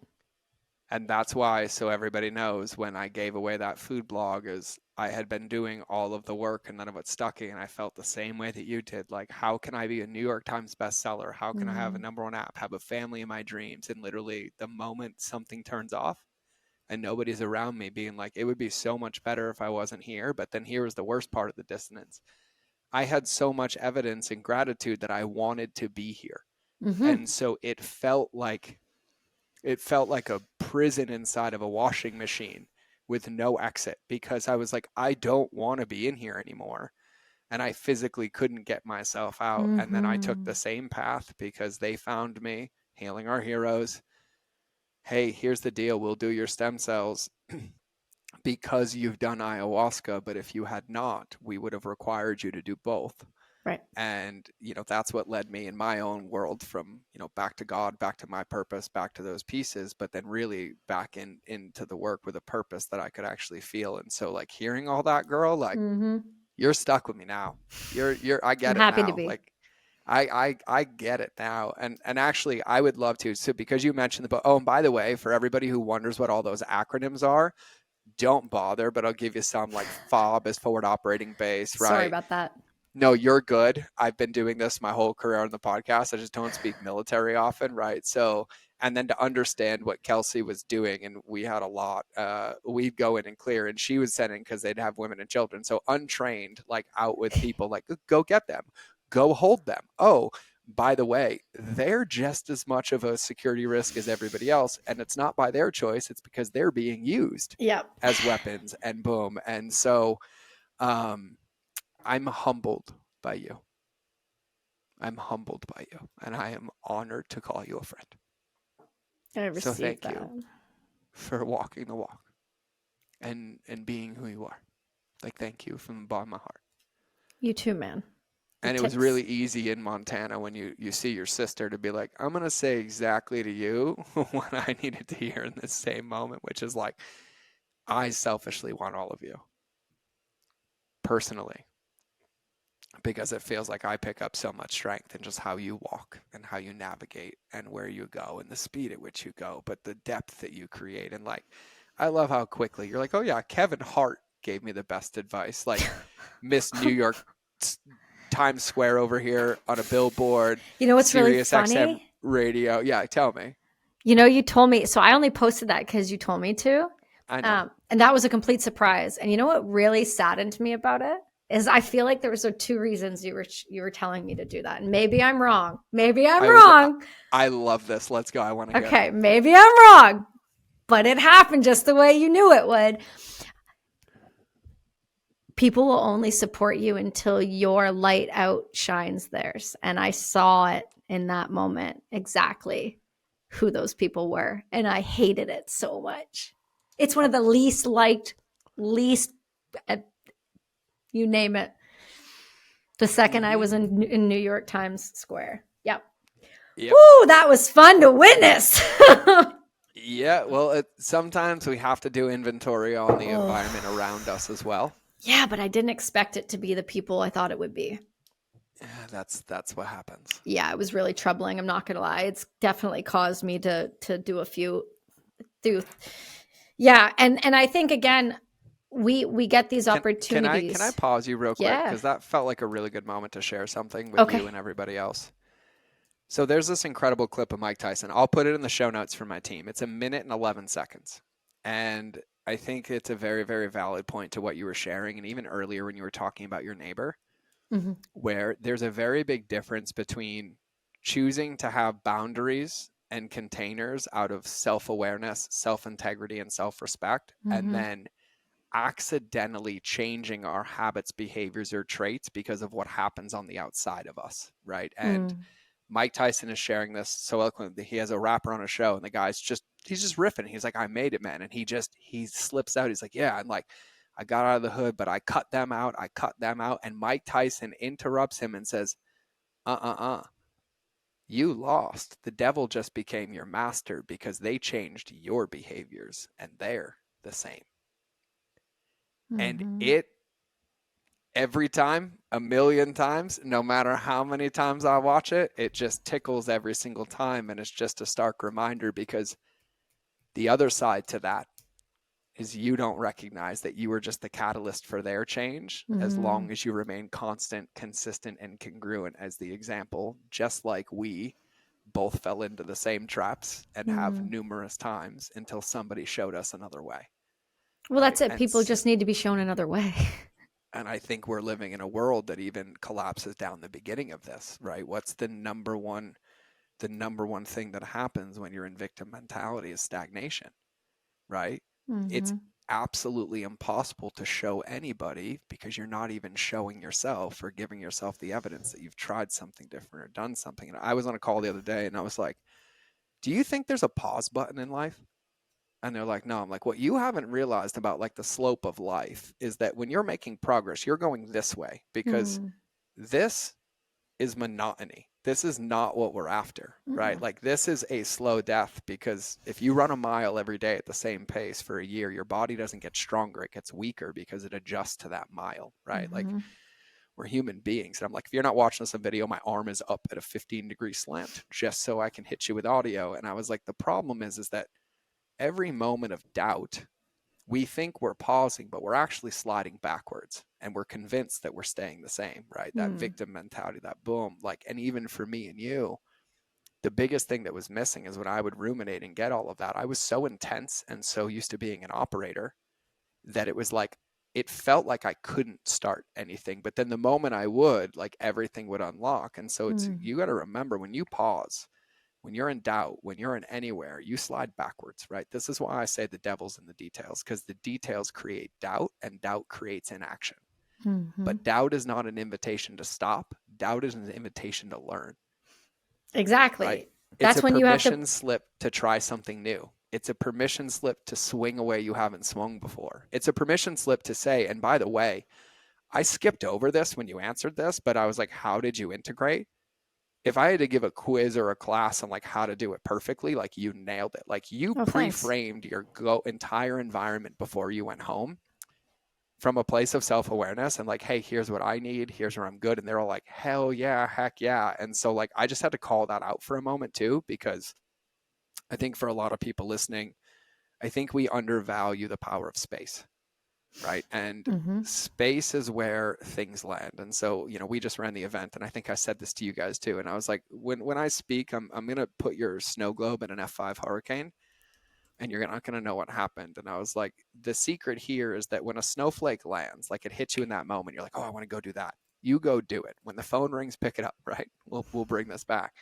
And that's why, so everybody knows, when I gave away that food blog, is I had been doing all of the work and none of it stuck, and I felt the same way that you did. Like, how can I be a New York Times bestseller? How can I have a #1 app, have a family in my dreams? And literally the moment something turns off and nobody's around me being like, it would be so much better if I wasn't here. But then here was the worst part of the dissonance. I had so much evidence and gratitude that I wanted to be here. And so it felt like a prison inside of a washing machine with no exit, because I was like, I don't want to be in here anymore. And I physically couldn't get myself out. And then I took the same path because they found me, Healing Our Heroes. Hey, here's the deal. We'll do your stem cells because you've done ayahuasca. But if you had not, we would have required you to do both. Right. And, that's what led me in my own world from, back to God, back to my purpose, back to those pieces, but then really back into the work with a purpose that I could actually feel. And so like hearing all that, girl, like you're stuck with me now. I get I'm it happy now. to be. Like I get it now. And actually I would love to. So because you mentioned the book, oh, and by the way, for everybody who wonders what all those acronyms are, don't bother, but I'll give you some. Like FOB is forward operating base, right? Sorry about that. No, you're good. I've been doing this my whole career on the podcast. I just don't speak military often, right? So, and then to understand what Kelsie was doing, and we had a lot, we'd go in and clear, and she was sending because they'd have women and children. So untrained, like out with people, like go get them, go hold them. Oh, by the way, they're just as much of a security risk as everybody else. And it's not by their choice. It's because they're being used as weapons and boom. And so, I'm humbled by you. I'm humbled by you. And I am honored to call you a friend. I received so thank that. you for walking the walk and being who you are. Like, thank you from the bottom of my heart. You too, man. And it was really easy in Montana when you see your sister to be like, I'm going to say exactly to you what I needed to hear in this same moment, which is like, I selfishly want all of you. Personally. Because it feels like I pick up so much strength in just how you walk and how you navigate and where you go and the speed at which you go, but the depth that you create. And like, I love how quickly you're like, oh yeah, Kevin Hart gave me the best advice. Like Miss New York Times Square over here on a billboard. You know what's Sirius really funny? XM radio. Yeah, tell me. You told me, so I only posted that because you told me to. I know. And that was a complete surprise. And you know what really saddened me about it? Is I feel like there was 2 reasons you were telling me to do that. And maybe I'm wrong. Maybe I'm wrong. I love this. Let's go. I want to Okay, maybe I'm wrong. But it happened just the way you knew it would. people will only support you until your light outshines theirs. And I saw it in that moment exactly who those people were. And I hated it so much. It's one of the least liked, least, you name it. The second I was in New York Times Square. Yep. Woo, that was fun to witness. Yeah, well, sometimes we have to do inventory on the environment around us as well. Yeah, but I didn't expect it to be the people I thought it would be. Yeah, that's what happens. Yeah, it was really troubling. I'm not gonna lie. It's definitely caused me to do a few. Yeah, and I think again, we get these opportunities. Can I pause you real quick? Yeah. Because that felt like a really good moment to share something with Okay. you and everybody else. So there's this incredible clip of Mike Tyson. I'll put it in the show notes for my team. It's 1 minute and 11 seconds. And I think it's a very, very valid point to what you were sharing. And even earlier when you were talking about your neighbor, where there's a very big difference between choosing to have boundaries and containers out of self-awareness, self-integrity, and self-respect, and then accidentally changing our habits, behaviors, or traits because of what happens on the outside of us, right? And Mike Tyson is sharing this so eloquently. He has a rapper on a show, and the guy's he's just riffing. He's like, "I made it, man," and he slips out. He's like, "Yeah," and like, I got out of the hood, but I cut them out. And Mike Tyson interrupts him and says, you lost. The devil just became your master because they changed your behaviors, and they're the same." And every time, 1,000,000 times, no matter how many times I watch it, it just tickles every single time. And it's just a stark reminder, because the other side to that is you don't recognize that you were just the catalyst for their change, as long as you remain constant, consistent, and congruent as the example, just like we both fell into the same traps and have numerous times until somebody showed us another way. Well, that's it. People just need to be shown another way. And I think we're living in a world that even collapses down the beginning of this, right? What's the number one thing that happens when you're in victim mentality is stagnation, right? It's absolutely impossible to show anybody, because you're not even showing yourself or giving yourself the evidence that you've tried something different or done something. And I was on a call the other day and I was like, do you think there's a pause button in life? And they're like, no. I'm like, what you haven't realized about like the slope of life is that when you're making progress, you're going this way, because this is monotony. This is not what we're after, right? Like, this is a slow death, because if you run a mile every day at the same pace for a year, your body doesn't get stronger. It gets weaker because it adjusts to that mile, right? Like, we're human beings. And I'm like, if you're not watching this on video, my arm is up at a 15-degree slant just so I can hit you with audio. And I was like, the problem is that every moment of doubt, we think we're pausing, but we're actually sliding backwards, and we're convinced that we're staying the same, right? That victim mentality, that boom, like, and even for me and you, the biggest thing that was missing is when I would ruminate and get all of that, I was so intense and so used to being an operator that it was like, it felt like I couldn't start anything. But then the moment I would, like, everything would unlock. And so you got to remember, when you pause, when you're in doubt, when you're in anywhere, you slide backwards, right? This is why I say the devil's in the details, because the details create doubt, and doubt creates inaction. But doubt is not an invitation to stop. Doubt is an invitation to learn. Exactly. Right? That's when you have to. It's a permission slip to try something new. It's a permission slip to swing a way you haven't swung before. It's a permission slip to say, and by the way, I skipped over this when you answered this, but I was like, how did you integrate? If I had to give a quiz or a class on like how to do it perfectly, like, you nailed it. Like, you pre-framed your entire environment before you went home from a place of self-awareness and like, hey, here's what I need, here's where I'm good. And they're all like, hell yeah, heck yeah. And so like, I just had to call that out for a moment too, because I think for a lot of people listening, I think we undervalue the power of space. Right. And space is where things land. And so, we just ran the event, and I think I said this to you guys too. And I was like, when I speak, I'm going to put your snow globe in an F5 hurricane, and you're not going to know what happened. And I was like, the secret here is that when a snowflake lands, like, it hits you in that moment, you're like, oh, I want to go do that. You go do it. When the phone rings, pick it up. Right. We'll bring this back.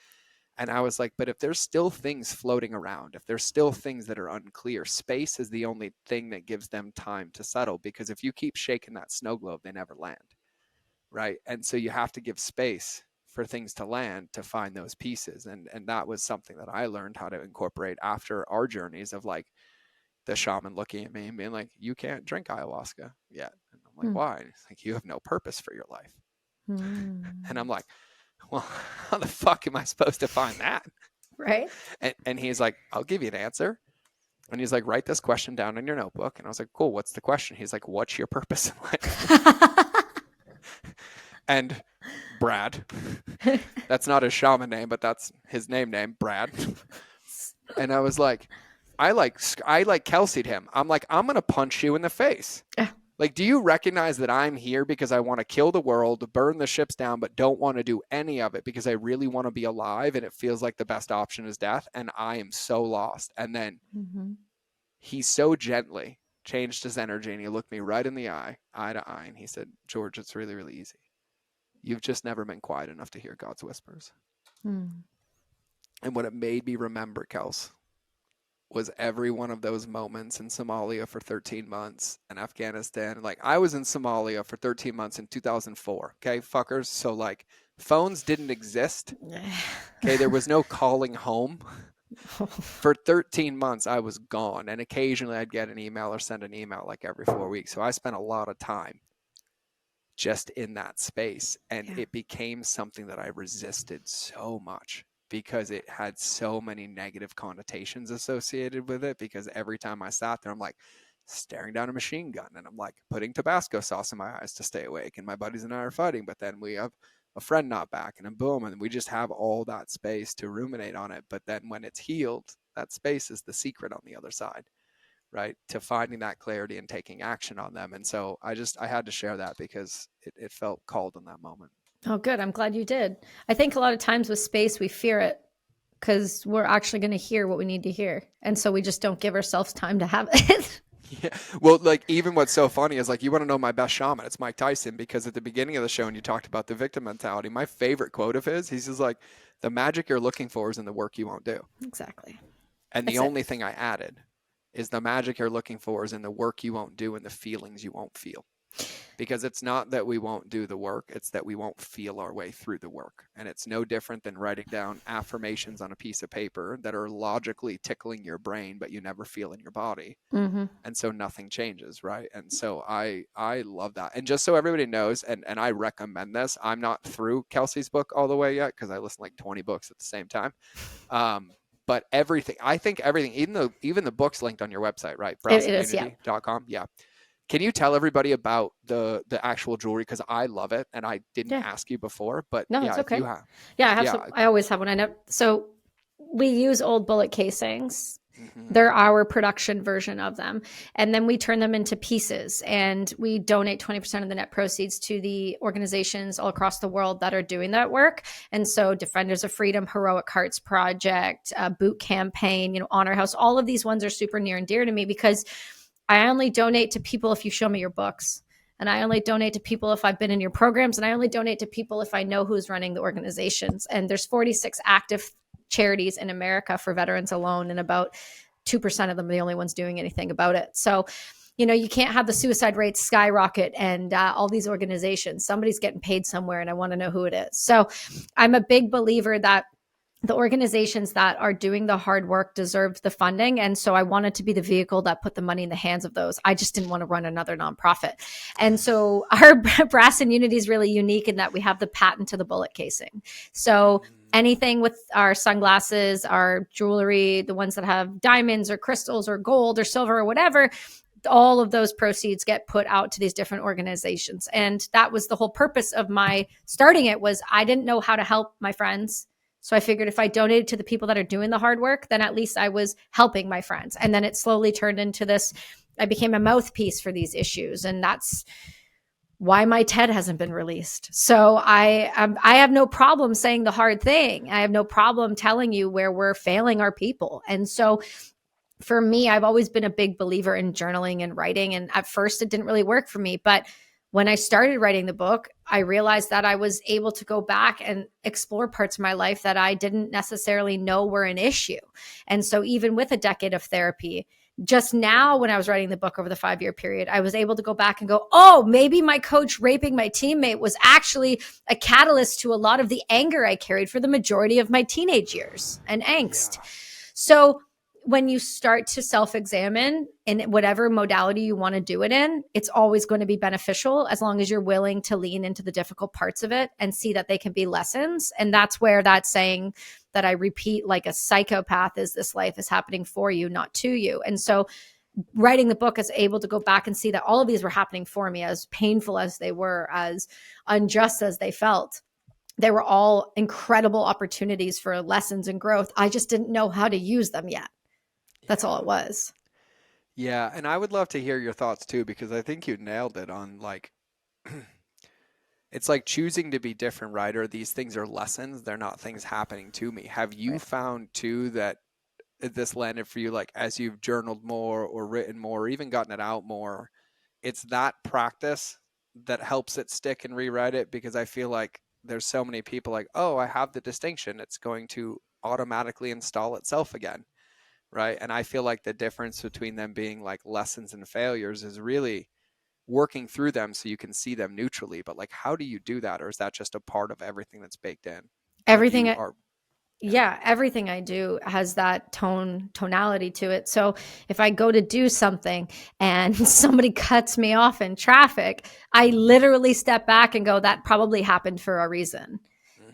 And I was like, but if there's still things floating around, if there's still things that are unclear, space is the only thing that gives them time to settle. Because if you keep shaking that snow globe, they never land, right? And so you have to give space for things to land to find those pieces. And that was something that I learned how to incorporate after our journeys of like the shaman looking at me and being like, you can't drink ayahuasca yet. And I'm like, why? And it's like, you have no purpose for your life. And I'm like, well, how the fuck am I supposed to find that? Right. And he's like, I'll give you an answer. And he's like, write this question down in your notebook. And I was like, cool, what's the question? He's like, what's your purpose in life? And Brad, that's not his shaman name, but that's his name, Brad. And I was like, I like Kelsied him. I'm like, I'm going to punch you in the face. Like, do you recognize that I'm here because I want to kill the world, burn the ships down, but don't want to do any of it because I really want to be alive and it feels like the best option is death and I am so lost. And then he so gently changed his energy and he looked me right in the eye to eye, and he said, George, it's really, really easy. You've just never been quiet enough to hear God's whispers. And what it made me remember, Kels, was every one of those moments in Somalia for 13 months and Afghanistan. Like, I was in Somalia for 13 months in 2004. Okay, fuckers. So like, phones didn't exist. Okay, there was no calling home. For 13 months, I was gone. And occasionally I'd get an email or send an email like every 4 weeks. So I spent a lot of time just in that space. And it became something that I resisted so much, because it had so many negative connotations associated with it. Because every time I sat there, I'm like staring down a machine gun and I'm like putting Tabasco sauce in my eyes to stay awake. And my buddies and I are fighting, but then we have a friend not back, and then boom. And we just have all that space to ruminate on it. But then when it's healed, that space is the secret on the other side, right? To finding that clarity and taking action on them. And so I had to share that because it felt called in that moment. Oh, good. I'm glad you did. I think a lot of times with space, we fear it because we're actually going to hear what we need to hear. And so we just don't give ourselves time to have it. Yeah. Well, like, even what's so funny is, like, you want to know my best shaman? It's Mike Tyson, because at the beginning of the show, when you talked about the victim mentality, my favorite quote of his, he's just like, the magic you're looking for is in the work you won't do. Exactly. And the only thing I added is the magic you're looking for is in the work you won't do and the feelings you won't feel. Because it's not that we won't do the work, it's that we won't feel our way through the work. And it's no different than writing down affirmations on a piece of paper that are logically tickling your brain, but you never feel in your body. And so nothing changes, right? And so I love that. And just so everybody knows, and I recommend this, I'm not through Kelsie's book all the way yet, because I listen like 20 books at the same time. But everything, I think everything, even the book's linked on your website, right? Browsecommunity.com. Yeah. Can you tell everybody about the actual jewelry? Because I love it, and I didn't ask you before, but no, it's okay. I have some. I always have one. So we use old bullet casings. They're our production version of them, and then we turn them into pieces, and we donate 20% of the net proceeds to the organizations all across the world that are doing that work. And so, Defenders of Freedom, Heroic Hearts Project, Boot Campaign, Honor House, all of these ones are super near and dear to me, because I only donate to people if you show me your books. And I only donate to people if I've been in your programs. And I only donate to people if I know who's running the organizations. And there's 46 active charities in America for veterans alone. And about 2% of them are the only ones doing anything about it. So, you can't have the suicide rates skyrocket and all these organizations. Somebody's getting paid somewhere, and I want to know who it is. So I'm a big believer that the organizations that are doing the hard work deserve the funding. And so I wanted to be the vehicle that put the money in the hands of those. I just didn't want to run another nonprofit. And so our Brass and Unity is really unique in that we have the patent to the bullet casing. So anything with our sunglasses, our jewelry, the ones that have diamonds or crystals or gold or silver or whatever, all of those proceeds get put out to these different organizations. And that was the whole purpose of my starting it. Was I didn't know how to help my friends. So I figured if I donated to the people that are doing the hard work, then at least I was helping my friends. And then it slowly turned into this. I became a mouthpiece for these issues. And that's why my TED hasn't been released. So I have no problem saying the hard thing. I have no problem telling you where we're failing our people. And so for me, I've always been a big believer in journaling and writing. And at first it didn't really work for me. But when I started writing the book, I realized that I was able to go back and explore parts of my life that I didn't necessarily know were an issue. And so even with a decade of therapy, just now when I was writing the book over the 5-year period, I was able to go back and go, oh, maybe my coach raping my teammate was actually a catalyst to a lot of the anger I carried for the majority of my teenage years and angst. Yeah. So when you start to self-examine in whatever modality you want to do it in, it's always going to be beneficial as long as you're willing to lean into the difficult parts of it and see that they can be lessons. And that's where that saying that I repeat like a psychopath is, this life is happening for you, not to you. And so writing the book is able to go back and see that all of these were happening for me, as painful as they were, as unjust as they felt. They were all incredible opportunities for lessons and growth. I just didn't know how to use them yet. That's all Yeah. it was. Yeah, and I would love to hear your thoughts too, because I think you nailed it on like it's like choosing to be different, right? Or these things are lessons, they're not things happening to me. Have you Right. found too that this landed for you like as you've journaled more or written more or even gotten it out more, it's that practice that helps it stick and rewrite it? Because I feel like there's so many people like, oh, I have the distinction, it's going to automatically install itself again, right? And I feel like the difference between them being like lessons and failures is really working through them so you can see them neutrally. But like, how do you do that? Or is that just a part of everything that's baked in when you Everything, are, yeah. yeah, everything I do has that tonality to it. So if I go to do something and somebody cuts me off in traffic, I literally step back and go, that probably happened for a reason.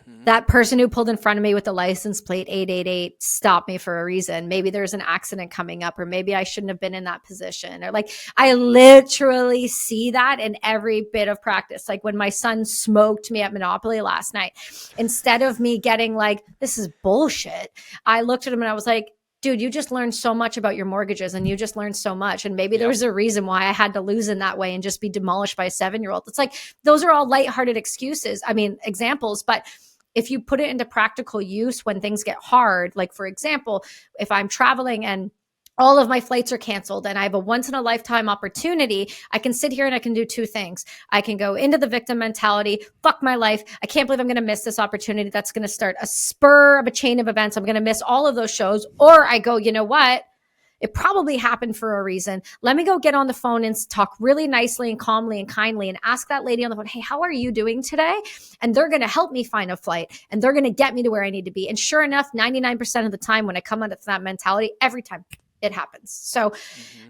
Mm-hmm. That person who pulled in front of me with the license plate 888 stopped me for a reason. Maybe there's an accident coming up, or maybe I shouldn't have been in that position. Or like, I literally see that in every bit of practice. Like when my son smoked me at Monopoly last night, instead of me getting like, this is bullshit, I looked at him and I was like, dude, you just learned so much about your mortgages and you just learned so much. And maybe Yep. there's a reason why I had to lose in that way and just be demolished by a 7-year-old. It's like, those are all lighthearted excuses. I mean, examples, but if you put it into practical use when things get hard, like for example, if I'm traveling and all of my flights are canceled and I have a once in a lifetime opportunity, I can sit here and I can do two things. I can go into the victim mentality, fuck my life. I can't believe I'm going to miss this opportunity. That's going to start a spur of a chain of events. I'm going to miss all of those shows. Or I go, you know what? It probably happened for a reason. Let me go get on the phone and talk really nicely and calmly and kindly and ask that lady on the phone, hey, how are you doing today? And they're going to help me find a flight and they're going to get me to where I need to be. And sure enough, 99% of the time when I come out of that mentality, every time it happens. So Mm-hmm.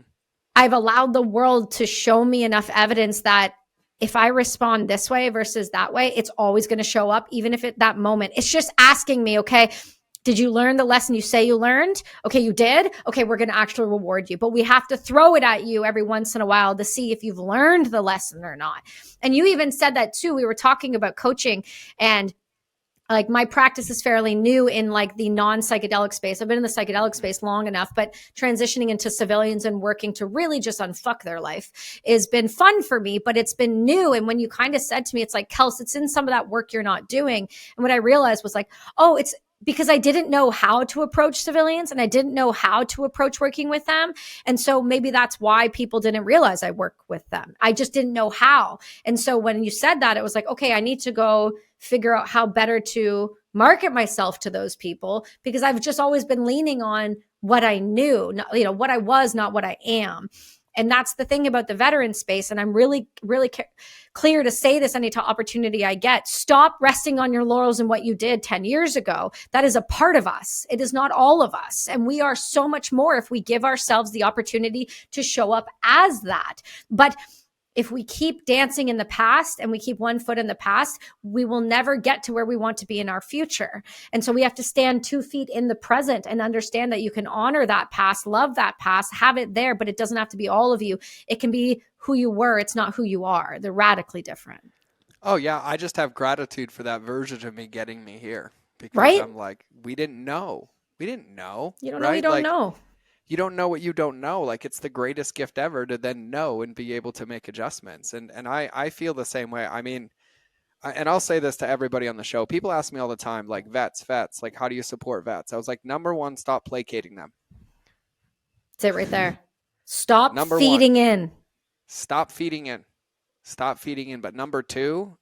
I've allowed the world to show me enough evidence that if I respond this way versus that way, it's always going to show up, even if at that moment, it's just asking me, okay, did you learn the lesson you say you learned? Okay, you did. Okay, we're going to actually reward you. But we have to throw it at you every once in a while to see if you've learned the lesson or not. And you even said that too. We were talking about coaching, and like my practice is fairly new in like the non-psychedelic space. I've been in the psychedelic space long enough, but transitioning into civilians and working to really just unfuck their life has been fun for me, but it's been new. And when you kind of said to me, it's like, Kels, it's in some of that work you're not doing. And what I realized was like, oh, it's because I didn't know how to approach civilians and I didn't know how to approach working with them. And so maybe that's why people didn't realize I work with them. I just didn't know how. And so when you said that, it was like, okay, I need to go figure out how better to market myself to those people, because I've just always been leaning on what I knew, not, what I was, not what I am. And that's the thing about the veteran space. And I'm really, really clear to say this any opportunity I get. Stop resting on your laurels and what you did 10 years ago. That is a part of us. It is not all of us. And we are so much more if we give ourselves the opportunity to show up as that. But if we keep dancing in the past and we keep one foot in the past, we will never get to where we want to be in our future. And so we have to stand 2 feet in the present and understand that you can honor that past, love that past, have it there, but it doesn't have to be all of you. It can be who you were. It's not who you are. They're radically different. Oh yeah, I just have gratitude for that version of me getting me here because Right? I'm like, we didn't know. We didn't know, You don't know, you right? don't Like know. you don't know what you don't know. Like it's the greatest gift ever to then know and be able to make adjustments. And I feel the same way. I mean, and I'll say this to everybody on the show. People ask me all the time, like vets, like how do you support vets? I was like, number one, stop placating them. That's it right there. Stop Number one, feeding in. stop feeding in. Stop feeding in. But number two,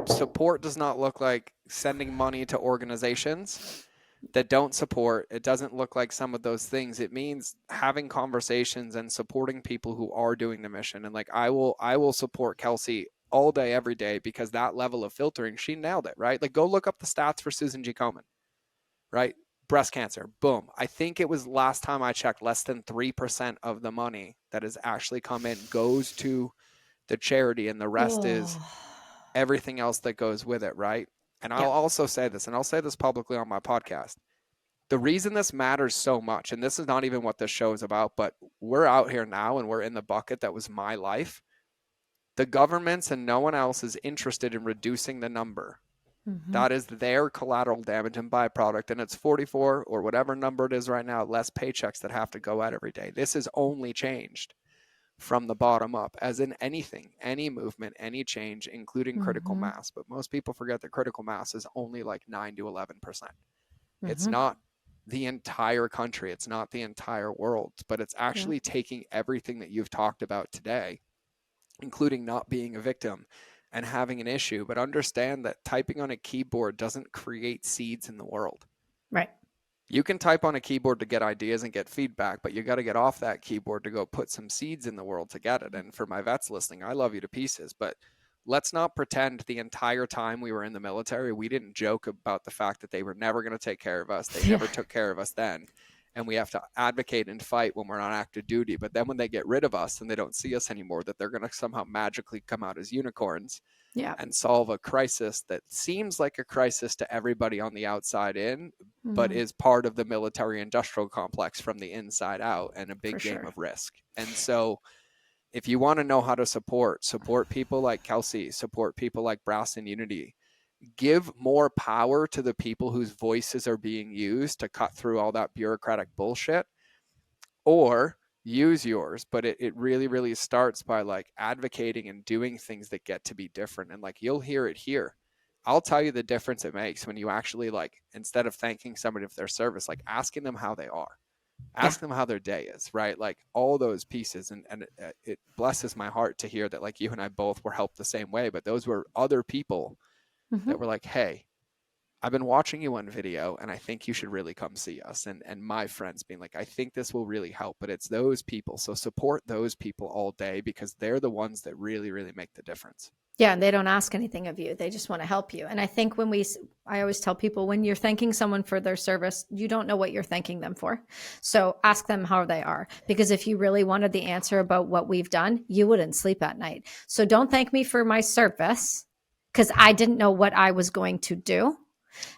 support does not look like sending money to organizations that don't support. It doesn't look like some of those things. It means having conversations and supporting people who are doing the mission. And like I will support Kelsie all day, every day, because that level of filtering, she nailed it, right? Like go look up the stats for Susan G. Komen, right? Breast cancer, boom. I think it was last time I checked, less than 3% of the money that has actually come in goes to the charity, and the rest is everything else that goes with it, right? And I'll also say this, and I'll say this publicly on my podcast. The reason this matters so much, and this is not even what this show is about, but we're out here now and we're in the bucket that was my life. The governments and no one else is interested in reducing the number. That is their collateral damage and byproduct, and it's 44 or whatever number it is right now, less paychecks that have to go out every day. This is only changed from the bottom up, as in anything, any movement, any change, including critical mass. But most people forget that critical mass is only like 9 to 11%. It's not the entire country. It's not the entire world, but it's actually taking everything that you've talked about today, including not being a victim and having an issue, but understand that typing on a keyboard doesn't create seeds in the world. Right. You can type on a keyboard to get ideas and get feedback, but you got to get off that keyboard to go put some seeds in the world to get it. And for my vets listening, I love you to pieces, but let's not pretend the entire time we were in the military, we didn't joke about the fact that they were never going to take care of us. They never took care of us then. And we have to advocate and fight when we're on active duty. But then when they get rid of us and they don't see us anymore, that they're going to somehow magically come out as unicorns and solve a crisis that seems like a crisis to everybody on the outside in, but is part of the military industrial complex from the inside out, and a big game of risk. And so if you want to know how to support people like Kelsie, support people like Brass and Unity, give more power to the people whose voices are being used to cut through all that bureaucratic bullshit, or use yours. But it really, really starts by like advocating and doing things that get to be different. And like, you'll hear it here. I'll tell you the difference it makes when you actually, like, instead of thanking somebody for their service, like asking them how they are. Ask them how their day is, right? Like all those pieces. And it blesses my heart to hear that like you and I both were helped the same way, but those were other people that were like, hey, I've been watching you on video and I think you should really come see us. And my friends being like, I think this will really help. But it's those people. So support those people all day, because they're the ones that really, really make the difference. Yeah, and they don't ask anything of you. They just want to help you. And I think I always tell people, when you're thanking someone for their service, you don't know what you're thanking them for. So ask them how they are, because if you really wanted the answer about what we've done, you wouldn't sleep at night. So don't thank me for my service, because I didn't know what I was going to do.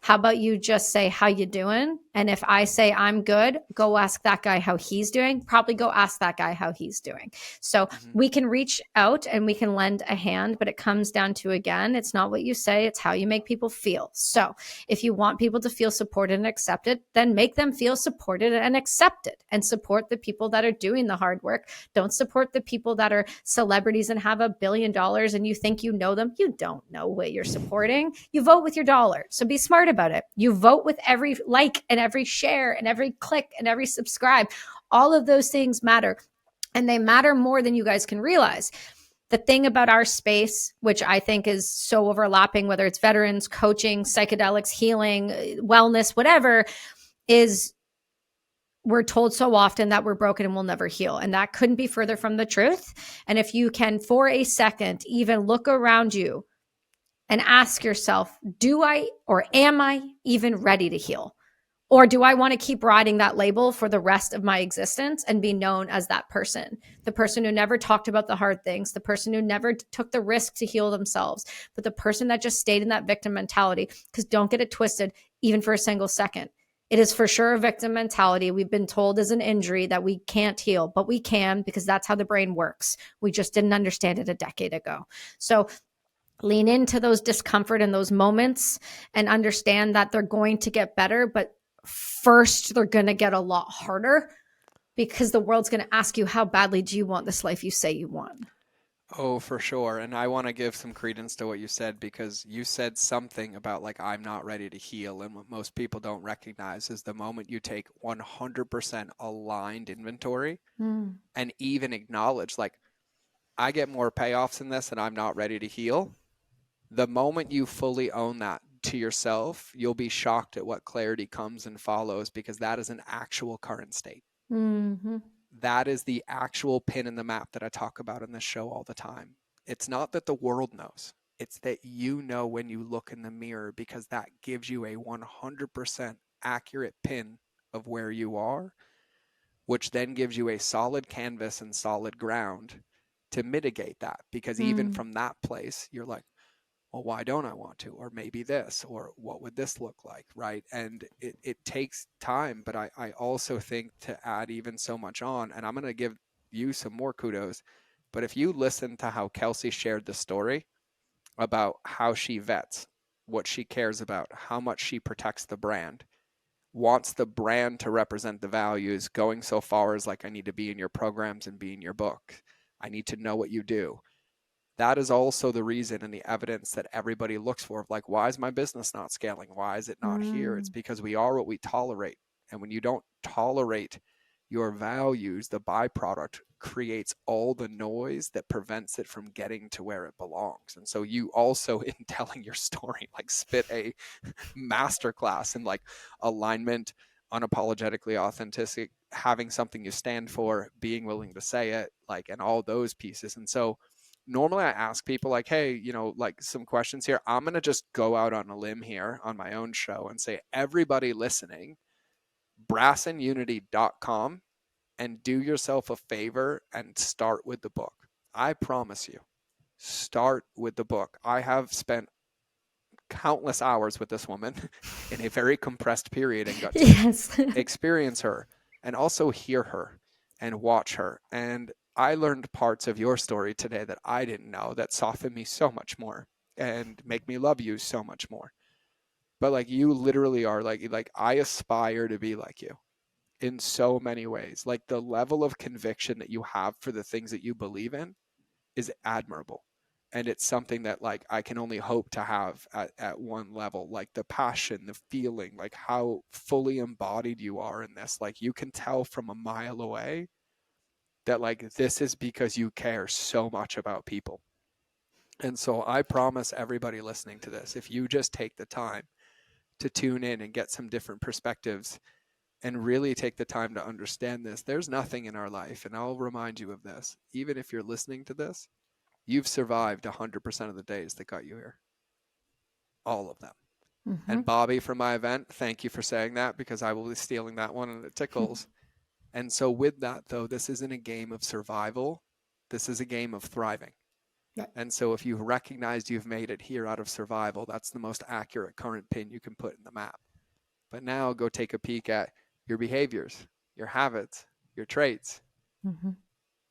How about you just say, how you doing? And if I say I'm good, go ask that guy how he's doing. Probably go ask that guy how he's doing. So we can reach out and we can lend a hand, but it comes down to, again, it's not what you say, it's how you make people feel. So if you want people to feel supported and accepted, then make them feel supported and accepted, and support the people that are doing the hard work. Don't support the people that are celebrities and have $1 billion and you think you know them. You don't know what you're supporting. You vote with your dollar. So be smart about it. You vote with every like and every share and every click and every subscribe. All of those things matter, and they matter more than you guys can realize. The thing about our space, which I think is so overlapping, whether it's veterans, coaching, psychedelics, healing, wellness, whatever, is we're told so often that we're broken and we'll never heal. And that couldn't be further from the truth. And if you can, for a second, even look around you and ask yourself, do I or am I even ready to heal? Or do I want to keep riding that label for the rest of my existence and be known as that person? The person who never talked about the hard things, the person who never took the risk to heal themselves, but the person that just stayed in that victim mentality. Because don't get it twisted, even for a single second. It is for sure a victim mentality. We've been told as an injury that we can't heal, but we can, because that's how the brain works. We just didn't understand it a decade ago. So lean into those discomfort and those moments and understand that they're going to get better, but first they're going to get a lot harder, because the world's going to ask you, how badly do you want this life you say you want? Oh, for sure. And I want to give some credence to what you said, because you said something about like, I'm not ready to heal. And what most people don't recognize is the moment you take 100% aligned inventory and even acknowledge, like, I get more payoffs in this and I'm not ready to heal. The moment you fully own that to yourself, you'll be shocked at what clarity comes and follows, because that is an actual current state. Mm-hmm. That is the actual pin in the map that I talk about in this show all the time. It's not that the world knows. It's that you know when you look in the mirror, because that gives you a 100% accurate pin of where you are, which then gives you a solid canvas and solid ground to mitigate that. Because even Mm. from that place, you're like, well, why don't I want to? Or maybe this, or what would this look like, right? And it takes time, but I also think to add even so much on, and I'm going to give you some more kudos, but if you listen to how Kelsie shared the story about how she vets, what she cares about, how much she protects the brand, wants the brand to represent the values, going so far as like, I need to be in your programs and be in your book. I need to know what you do. That is also the reason and the evidence that everybody looks for of like, why is my business not scaling? Why is it not here? It's Mm. because we are what we tolerate. And when you don't tolerate your values, the byproduct creates all the noise that prevents it from getting to where it belongs. And so you also, in telling your story, like spit a masterclass in like alignment, unapologetically authentic, having something you stand for, being willing to say it, like, and all those pieces. And so normally I ask people like, hey, like some questions here. I'm going to just go out on a limb here on my own show and say, everybody listening, brassandunity.com, and do yourself a favor and start with the book. I promise you, start with the book. I have spent countless hours with this woman in a very compressed period and got to Yes. experience her and also hear her and watch her. And I learned parts of your story today that I didn't know that soften me so much more and make me love you so much more. But like, you literally are like I aspire to be like you in so many ways. Like, the level of conviction that you have for the things that you believe in is admirable. And it's something that like I can only hope to have at one level. Like the passion, the feeling, like how fully embodied you are in this. Like, you can tell from a mile away that like this is because you care so much about people. And so I promise everybody listening to this, if you just take the time to tune in and get some different perspectives and really take the time to understand this, there's nothing in our life, and I'll remind you of this, even if you're listening to this, you've survived 100% of the days that got you here. All of them. Mm-hmm. And Bobby from my event, thank you for saying that, because I will be stealing that one and it tickles. And so with that though, this isn't a game of survival. This is a game of thriving. Yeah. And so if you've recognized you've made it here out of survival, that's the most accurate current pin you can put in the map. But now go take a peek at your behaviors, your habits, your traits. Mm-hmm.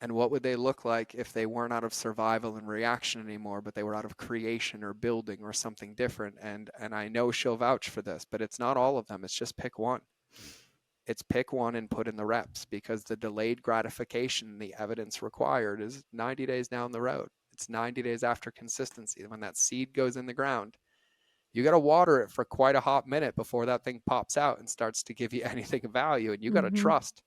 And what would they look like if they weren't out of survival and reaction anymore, but they were out of creation or building or something different? And I know she'll vouch for this, but it's not all of them. It's just pick one. It's pick one and put in the reps, because the delayed gratification, the evidence required, is 90 days down the road. It's 90 days after consistency. When that seed goes in the ground, you got to water it for quite a hot minute before that thing pops out and starts to give you anything of value. And you got to Mm-hmm. trust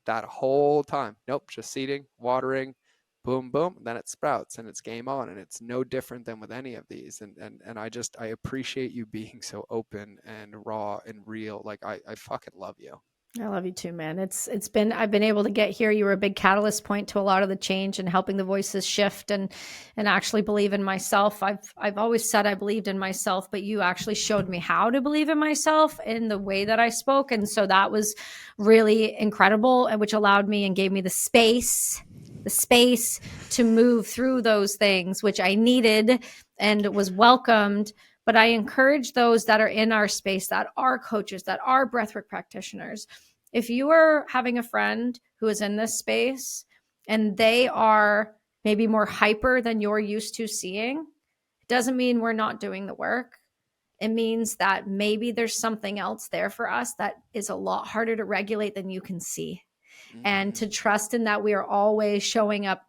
that whole time. Nope, just seeding, watering, boom, boom, then it sprouts and it's game on. And it's no different than with any of these. And I appreciate you being so open and raw and real. Like I fucking love you. I love you too, man. It's been I've been able to get here. You were a big catalyst point to a lot of the change and helping the voices shift and actually believe in myself. I've always said I believed in myself, but you actually showed me how to believe in myself in the way that I spoke. And so that was really incredible, and which allowed me and gave me the space to move through those things, which I needed and was welcomed. But I encourage those that are in our space, that are coaches, that are breathwork practitioners. If you are having a friend who is in this space and they are maybe more hyper than you're used to seeing, it doesn't mean we're not doing the work. It means that maybe there's something else there for us that is a lot harder to regulate than you can see. And to trust in that we are always showing up,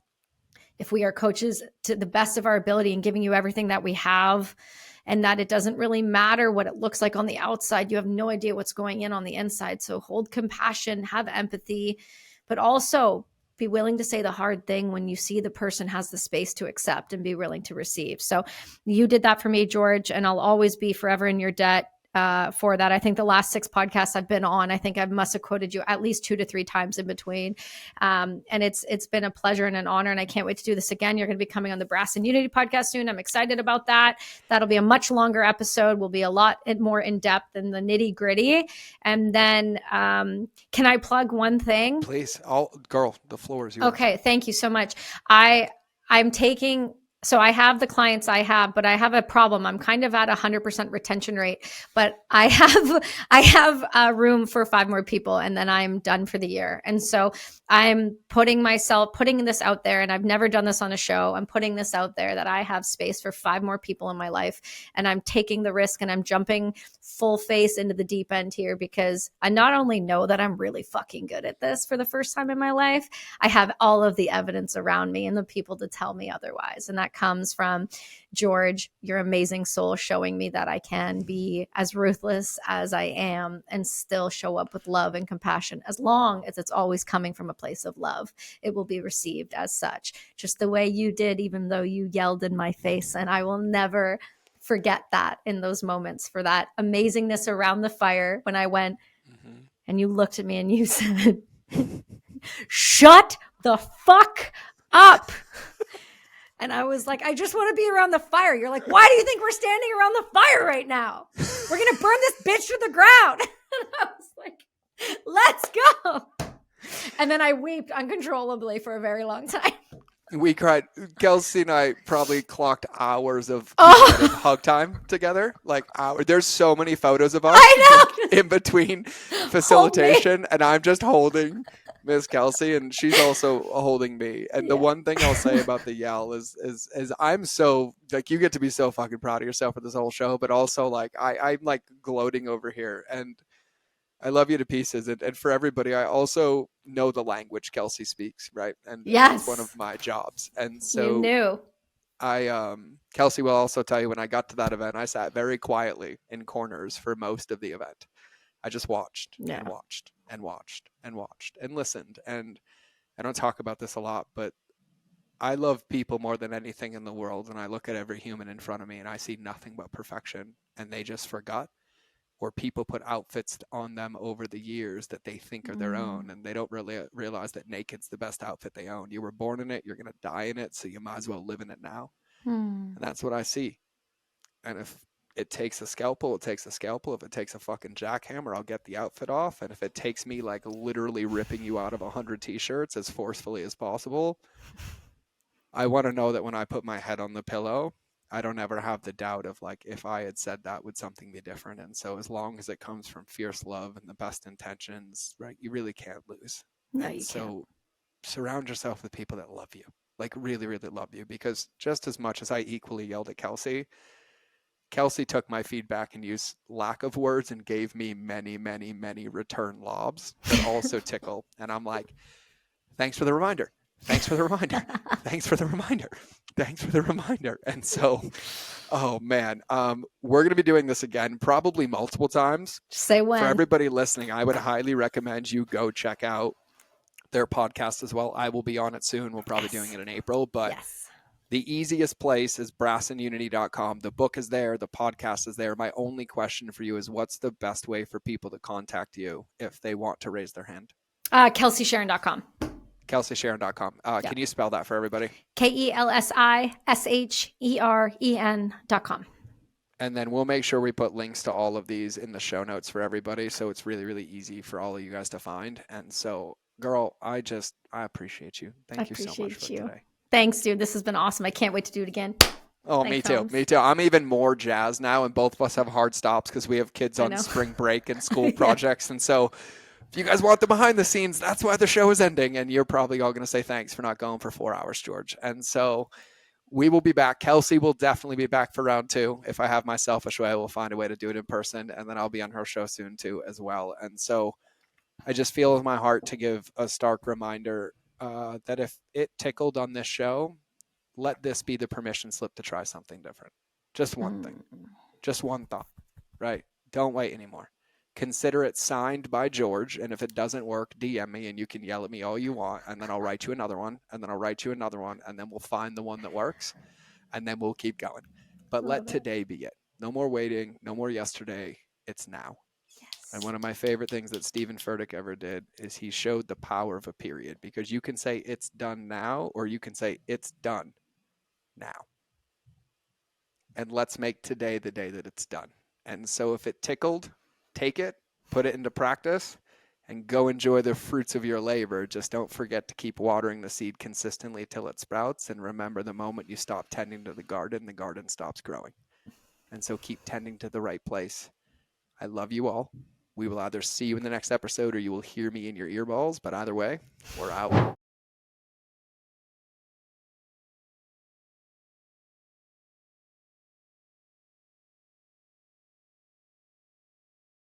if we are coaches, to the best of our ability and giving you everything that we have, and that it doesn't really matter what it looks like on the outside. You have no idea what's going in on the inside. So hold compassion, have empathy, but also be willing to say the hard thing when you see the person has the space to accept and be willing to receive. So you did that for me, George, and I'll always be forever in your debt for that. I think the last 6 podcasts I've been on, I think I must have quoted you at least 2 to 3 times in between. And it's been a pleasure and an honor, and I can't wait to do this again. You're going to be coming on the Brass and Unity podcast soon. I'm excited about that. That'll be a much longer episode. Will be a lot more in depth than the nitty gritty. And then, can I plug one thing? Please, girl, the floor is yours. Okay, thank you so much. I'm taking. So I have the clients I have, but I have a problem. I'm kind of at 100% retention rate, but I have room for 5 more people, and then I'm done for the year. And so I'm putting this out there, and I've never done this on a show. I'm putting this out there that I have space for 5 more people in my life, and I'm taking the risk, and I'm jumping full face into the deep end here, because I not only know that I'm really fucking good at this for the first time in my life, I have all of the evidence around me and the people to tell me otherwise. And that comes from George, your amazing soul, showing me that I can be as ruthless as I am and still show up with love and compassion. As long as it's always coming from a place of love, it will be received as such, just the way you did, even though you yelled in my face. And I will never forget that in those moments, for that amazingness around the fire when I went and you looked at me and you said, shut the fuck up. And I was like, I just want to be around the fire. You're like, why do you think we're standing around the fire right now? We're going to burn this bitch to the ground. And I was like, let's go. And then I wept uncontrollably for a very long time. We cried. Kelsie and I probably clocked hours of hug time together. Like hours. There's so many photos of us in between facilitation, and I'm just holding Miss Kelsie, and she's also holding me. And the one thing I'll say about the yell is I'm so, like, you get to be so fucking proud of yourself with this whole show, but also like I'm like gloating over here, and I love you to pieces. And for everybody, I also know the language Kelsie speaks, right? And it's one of my jobs. And so you knew. Kelsie will also tell you, when I got to that event, I sat very quietly in corners for most of the event. I just watched and watched and watched and watched and listened. And I don't talk about this a lot, but I love people more than anything in the world. And I look at every human in front of me and I see nothing but perfection, and they just forgot. Or people put outfits on them over the years that they think are their own, and they don't really realize that naked's the best outfit they own. You were born in it, you're going to die in it, so you might as well live in it now. And that's what I see. And if it takes a scalpel, it takes a scalpel. If it takes a fucking jackhammer, I'll get the outfit off. And if it takes me like literally ripping you out of 100 t-shirts as forcefully as possible, I want to know that when I put my head on the pillow, I don't ever have the doubt of like, if I had said that, would something be different? And so as long as it comes from fierce love and the best intentions, right, you really can't lose. No, and you so can't. Surround yourself with people that love you, like really, really love you, because just as much as I equally yelled at Kelsie took my feedback and used lack of words and gave me many, many, many return lobs that also tickle. And I'm like, thanks for the reminder. Thanks for the reminder. Thanks for the reminder. Thanks for the reminder. And so, oh man, we're going to be doing this again, probably multiple times. Say when. For everybody listening, I would highly recommend you go check out their podcast as well. I will be on it soon. We'll probably be doing it in April, but the easiest place is brassandunity.com. The book is there. The podcast is there. My only question for you is, what's the best way for people to contact you if they want to raise their hand? KelsieSheren.com. KelsieSheren.com. Can you spell that for everybody? KelsieSheren.com. And then we'll make sure we put links to all of these in the show notes for everybody, so it's really, really easy for all of you guys to find. And so, girl, I appreciate you. Thank you so much for today. Thanks, dude. This has been awesome. I can't wait to do it again. Oh, thanks, me too. Holmes. Me too. I'm even more jazzed now, and both of us have hard stops because we have kids on spring break and school projects. And so if you guys want the behind the scenes, that's why the show is ending. And you're probably all going to say thanks for not going for 4 hours, George. And so we will be back. Kelsie will definitely be back for round 2. If I have my selfish way, I will find a way to do it in person. And then I'll be on her show soon too as well. And so I just feel in my heart to give a stark reminder that if it tickled on this show, let this be the permission slip to try something different. Just one thing. Just one thought, right? Don't wait anymore. consider it signed by George. And if it doesn't work, DM me and you can yell at me all you want. And then I'll write you another one. And then I'll write you another one. And then we'll find the one that works. And then we'll keep going. But let Love it. today be it. No more waiting. No more yesterday. It's now. And Yes. one of my favorite things that Stephen Furtick ever did is he showed the power of a period, because you can say it's done now, or you can say it's done now. And let's make today the day that it's done. And so if it tickled, take it, put it into practice, and go enjoy the fruits of your labor. Just don't forget to keep watering the seed consistently till it sprouts. And remember, the moment you stop tending to the garden stops growing. And so keep tending to the right place. I love you all. We will either see you in the next episode or you will hear me in your earballs. But either way, we're out.